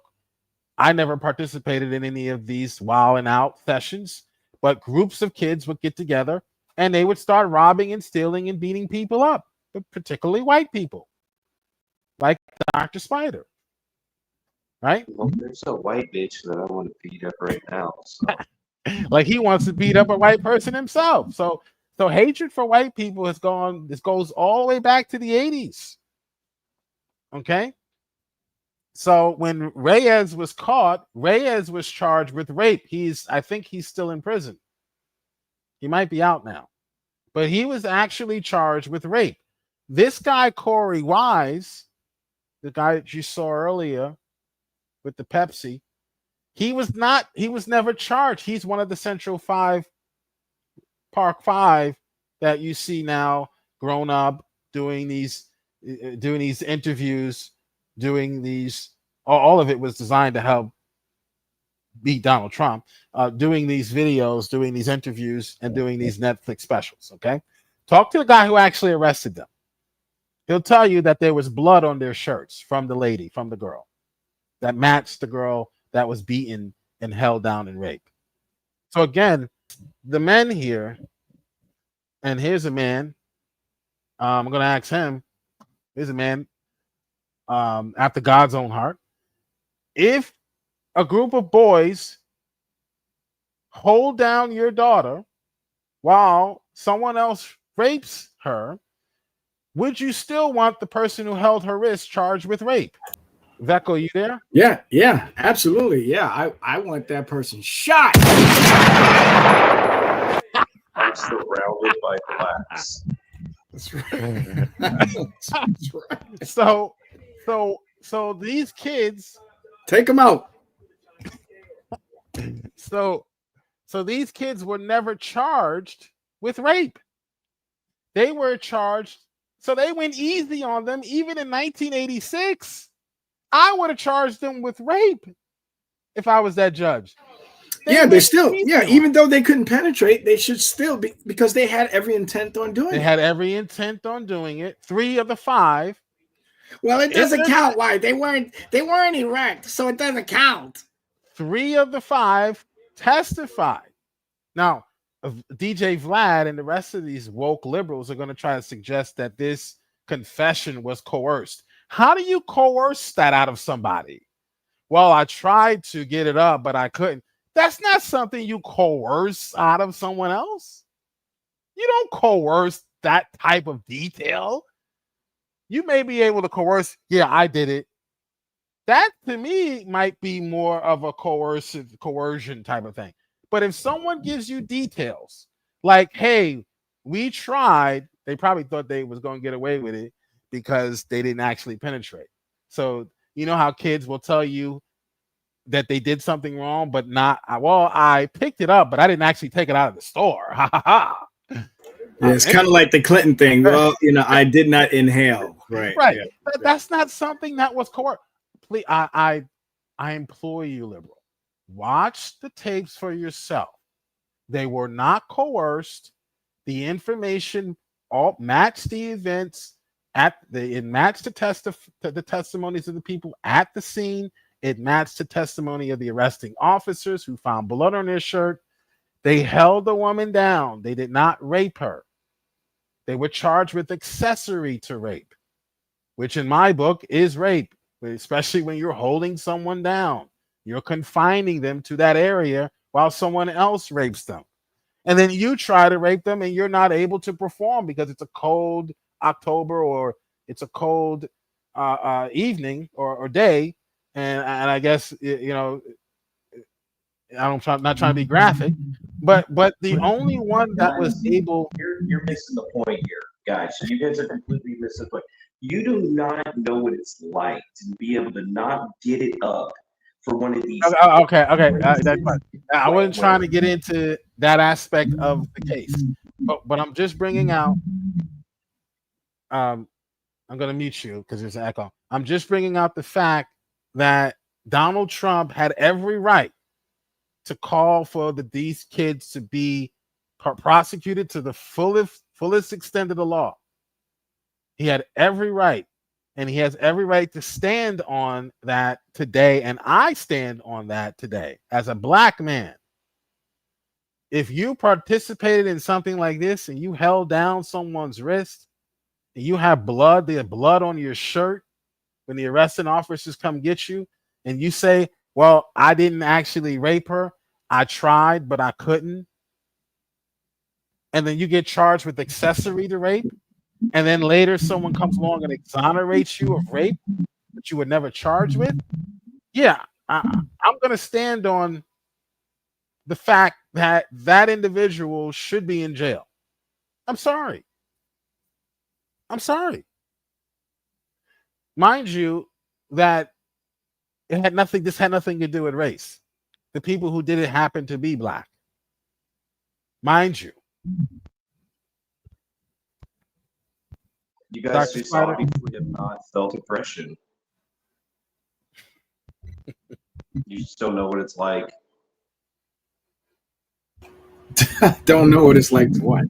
I never participated in any of these wilding out sessions, but groups of kids would get together and they would start robbing and stealing and beating people up, but particularly white people, like Dr. Spider. Right? Well, there's a white bitch that I want to beat up right now. So. Like he wants to beat up a white person himself. So hatred for white people has gone. This goes all the way back to the 80s. Okay. So when Reyes was caught, Reyes was charged with rape. I think he's still in prison. He might be out now, but he was actually charged with rape. This guy, Corey Wise, the guy that you saw earlier with the Pepsi, he was never charged. He's one of the Central Five, Park Five that you see now grown up doing these interviews, doing these, all of it was designed to help beat Donald Trump, doing these videos, doing these interviews, and doing these Netflix specials. Okay. Talk to the guy who actually arrested them. He'll tell you that there was blood on their shirts from the lady, from the girl, that matched the girl that was beaten and held down and raped. So again, the men here, and here's a man, I'm going to ask him, here's a man after God's own heart. If a group of boys hold down your daughter while someone else rapes her, would you still want the person who held her wrist charged with rape? Vecco, you there? Yeah, absolutely. Yeah, I want that person shot. I'm surrounded by blacks. That's right. That's right. So these kids, take them out. So these kids were never charged with rape. They were charged, so they went easy on them. Even in 1986, I would have charged them with rape if I was that judge. They're still, even though they couldn't penetrate, they should still be, because they had every intent on doing it. They had every intent on doing it. 3 of the 5. Well, it doesn't count. Why? They weren't erect, so it doesn't count. 3 of the 5 testified. Now, DJ Vlad and the rest of these woke liberals are going to try to suggest that this confession was coerced. How do you coerce that out of somebody? Well, I tried to get it up, but I couldn't. That's not something you coerce out of someone else. You don't coerce that type of detail. You may be able to coerce, yeah, I did it. That, to me, might be more of a coercion type of thing. But if someone gives you details, like, hey, we tried, they probably thought they was going to get away with it because they didn't actually penetrate. So, you know how kids will tell you that they did something wrong, but not, well, I picked it up, but I didn't actually take it out of the store. Ha ha ha. Yeah, it's kind of like the Clinton thing. Well, I did not inhale. Right. Right. Yeah. That's not something that was coerced. Please, I implore you, liberal, watch the tapes for yourself. They were not coerced. The information all matched the events it matched the testimonies of the people at the scene. It matched the testimony of the arresting officers who found blood on their shirt. They held the woman down. They did not rape her. They were charged with accessory to rape, which in my book is rape, especially when you're holding someone down. You're confining them to that area while someone else rapes them. And then you try to rape them and you're not able to perform because it's a cold October or it's a cold evening or day, and I guess not trying to be graphic, but the only one that was able. You're missing the point here, guys. You guys are completely missing the point. You do not know what it's like to be able to not get it up for one of these. Okay, that's fine. I wasn't trying to get into that aspect of the case, but I'm just bringing out. I'm going to mute you because there's an echo. I'm just bringing out the fact that Donald Trump had every right to call for these kids to be prosecuted to the fullest extent of the law. He had every right, and he has every right to stand on that today, and I stand on that today as a black man. If you participated in something like this and you held down someone's wrist, and you have blood, they have blood on your shirt when the arresting officers come get you, and you say, well, I didn't actually rape her, I tried, but I couldn't. And then you get charged with accessory to rape. And then later someone comes along and exonerates you of rape, but you were never charged with. Yeah, I'm going to stand on the fact that that individual should be in jail. I'm sorry. Mind you, that this had nothing to do with race. The people who did it happened to be black. Mind you. You guys just obviously have not felt oppression. You just don't know what it's like. Don't know what it's like to what?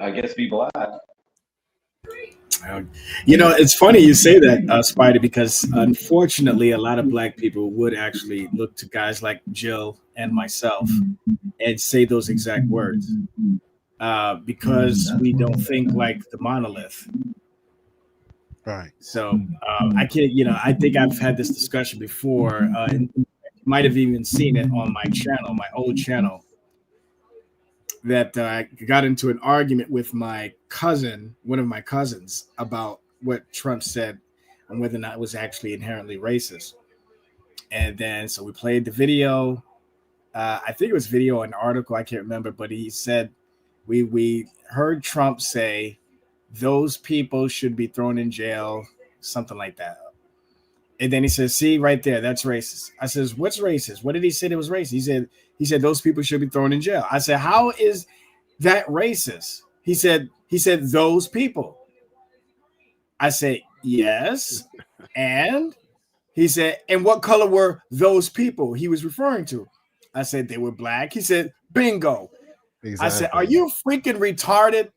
I guess be black. It's funny you say that, Spidey, because unfortunately, a lot of black people would actually look to guys like Jill and myself and say those exact words because we don't think like the monolith. Right. So I can't, I think I've had this discussion before. And you might have even seen it on my channel, my old channel, that I got into an argument with my cousin, one of my cousins, about what Trump said and whether or not it was actually inherently racist. And then, so we played the video. I think it was video or an article. I can't remember, but he said, we heard Trump say those people should be thrown in jail, something like that. And then he says, see right there, that's racist. I says, what's racist? What did he say that was racist? He said those people should be thrown in jail. I said, how is that racist? He said those people. I said, yes. And he said, and what color were those people he was referring to? I said, they were black. He said, bingo. Exactly. I said, are you freaking retarded?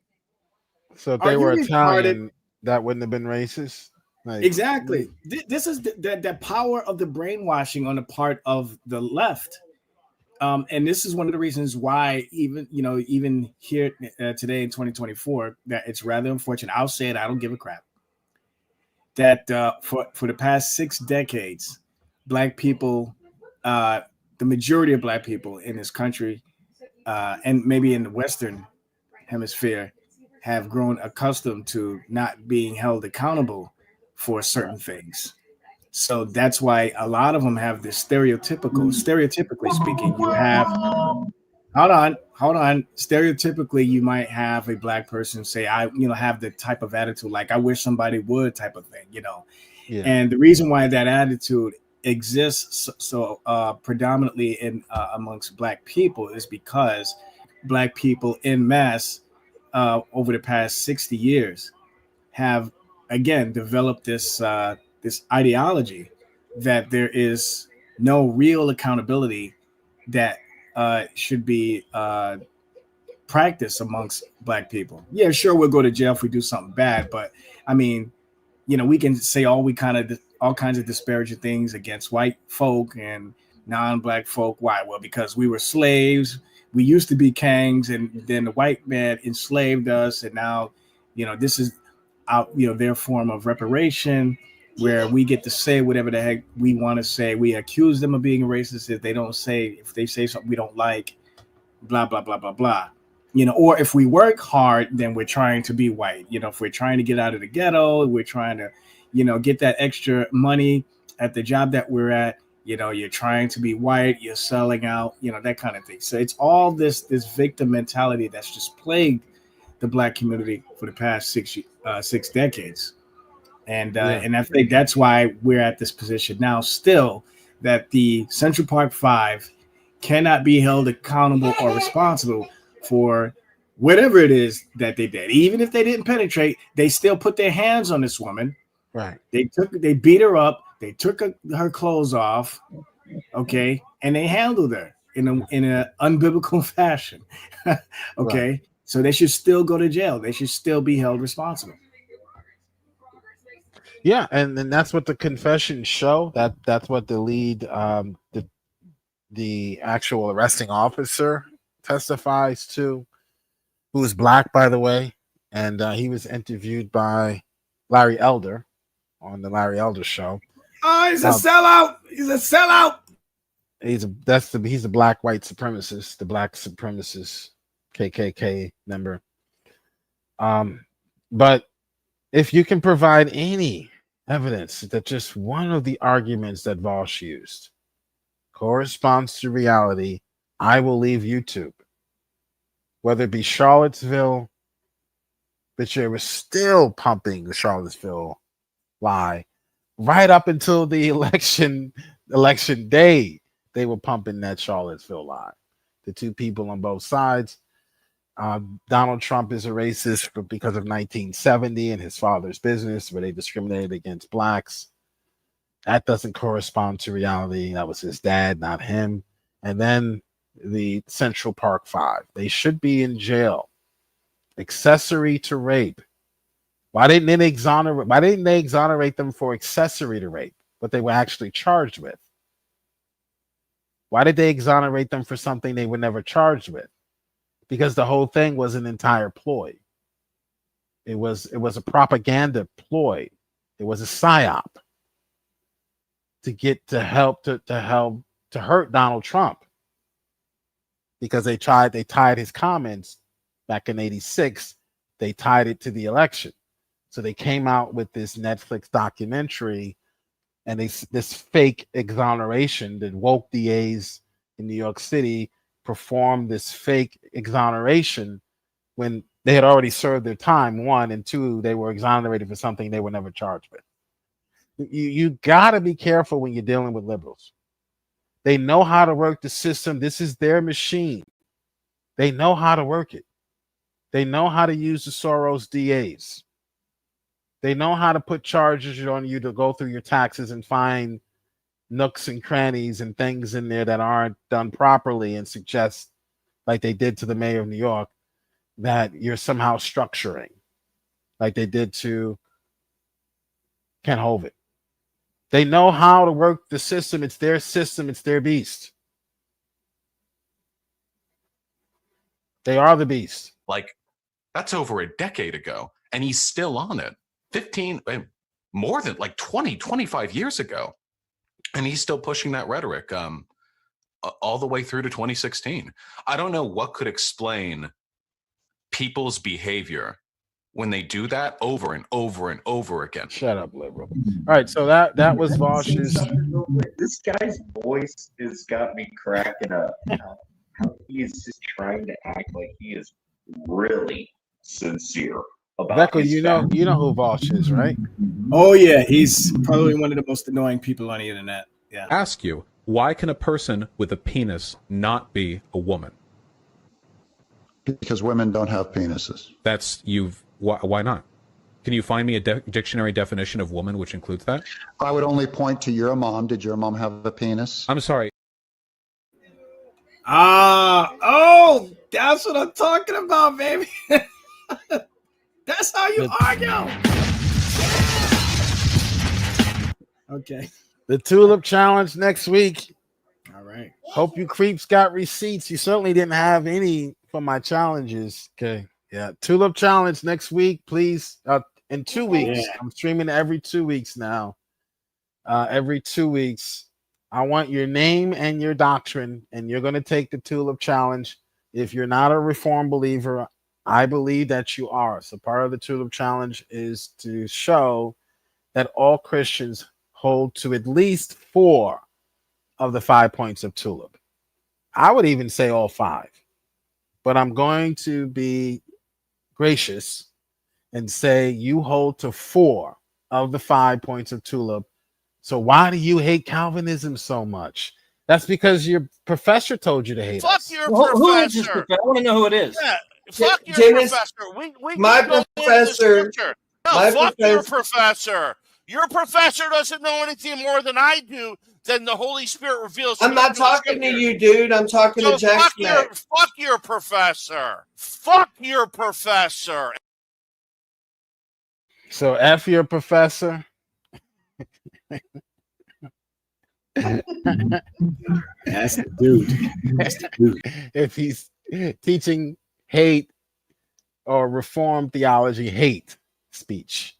So if they were Italian, that wouldn't have been racist? Like, exactly. This is the power of the brainwashing on the part of the left. And this is one of the reasons why even here today in 2024, that it's rather unfortunate. I'll say it. I don't give a crap. That for the past 6 decades, black people, the majority of black people in this country, and maybe in the Western hemisphere, have grown accustomed to not being held accountable for certain things. So that's why a lot of them have this stereotypically speaking, you have, hold on. Stereotypically, you might have a black person say, have the type of attitude, like, I wish somebody would type of thing, Yeah. And the reason why that attitude exists so predominantly in amongst black people is because black people en masse over the past 60 years have, again, developed this ideology that there is no real accountability that should be practiced amongst black people. Yeah, sure, we'll go to jail if we do something bad, but I mean, we can say all kinds of disparaging things against white folk and non-black folk. Why? Well, because we were slaves. We used to be kings, and then the white man enslaved us, and now, this is their form of reparation, where we get to say whatever the heck we want to say. We accuse them of being racist if they say something we don't like, blah, blah, blah, blah, blah. or if we work hard, then we're trying to be white. If we're trying to get out of the ghetto, we're trying to, get that extra money at the job that we're at. You're trying to be white, you're selling out, that kind of thing. So it's all this victim mentality that's just plagued the Black community for the past 6 decades. And I think that's why we're at this position now still, that the Central Park Five cannot be held accountable or responsible for whatever it is that they did. Even if they didn't penetrate, they still put their hands on this woman. Right. They beat her up. They took her clothes off. Okay. And they handled her in an unbiblical fashion. Okay. Right. So they should still go to jail. They should still be held responsible. Yeah, and that's what the confessions show. That's what the lead, the actual arresting officer testifies to, who is Black, by the way, and he was interviewed by Larry Elder on the Larry Elder show. Oh, he's a sellout. He's a sellout. He's a Black white supremacist, the Black supremacist KKK member. But if you can provide any evidence that just one of the arguments that VAUSH used corresponds to reality, I will leave YouTube. Whether it be Charlottesville, which they were still pumping the Charlottesville lie right up until the election day. They were pumping that Charlottesville lie. The two people on both sides. Donald Trump is a racist because of 1970 and his father's business, where they discriminated against Blacks. That doesn't correspond to reality. That was his dad, not him. And then the Central Park Five. They should be in jail. Accessory to rape. Why didn't they exonerate them for accessory to rape, what they were actually charged with? Why did they exonerate them for something they were never charged with? Because the whole thing was an entire ploy. It was a propaganda ploy. It was a psyop to hurt Donald Trump, because they tied his comments back in '86. They tied it to the election. So they came out with this Netflix documentary and this fake exoneration that woke DAs in New York City performed this fake exoneration when they had already served their time, one, and two, they were exonerated for something they were never charged with. You got to be careful when you're dealing with liberals. They know how to work the system. This is their machine. They know how to work it. They know how to use the Soros DAs. They know how to put charges on you to go through your taxes and find nooks and crannies and things in there that aren't done properly and suggest, like they did to the mayor of New York, that you're somehow structuring, like they did to Ken Hovind. They know how to work the system. It's their system. It's their beast. They are the beast. Like, that's over a decade ago, and he's still on it. 15, more than like 20, 25 years ago. And he's still pushing that rhetoric all the way through to 2016. I don't know what could explain people's behavior when they do that over and over and over again. Shut up, liberal. All right, so that was VAUSH's. This guy's voice has got me cracking up. How he is just trying to act like he is really sincere about Becca, you know who VAUSH is, right? Oh yeah, he's probably one of the most annoying people on the internet. Yeah. Ask you, why can a person with a penis not be a woman? Because women don't have penises. Why not? Can you find me a dictionary definition of woman which includes that? I would only point to your mom. Did your mom have a penis? I'm sorry. Oh, that's what I'm talking about, baby. That's how you argue. Okay. The Tulip Challenge next week. All right. Hope you creeps got receipts. You certainly didn't have any for my challenges. Okay. Yeah. Tulip Challenge next week, please. In 2 weeks. Yeah. I'm streaming every 2 weeks now. Every 2 weeks. I want your name and your doctrine, and you're going to take the Tulip Challenge If you're not a Reformed believer, I believe that you are. So part of the Tulip Challenge is to show that all Christians hold to at least 4 of the 5 points of Tulip. I would even say all 5, but I'm going to be gracious and say you hold to 4 of the 5 points of Tulip. So why do you hate Calvinism so much? That's because your professor told you to hate us. Fuck your professor. Who is this professor? I want to know who it is. Yeah, fuck your professor. We my professor. No, fuck your professor. Your professor doesn't know anything more than I do. Then the Holy Spirit reveals. I'm not talking to you, dude. I'm talking to Jack Smack. Fuck your professor. Fuck your professor. So F your professor. That's the dude. That's the dude. If he's teaching hate or Reformed theology, hate speech.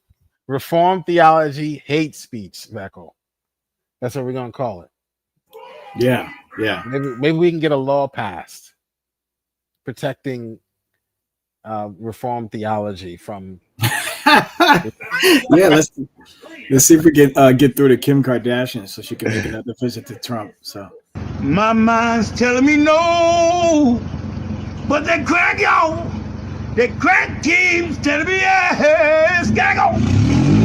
Reformed theology, hate speech, Beckel. That's what we're gonna call it. Yeah. Maybe we can get a law passed protecting Reformed theology from. Yeah, let's see if we can get through to Kim Kardashian so she can make another visit to Trump. So my mind's telling me no, but that crack, y'all, that crack keeps telling me yes, gotta go.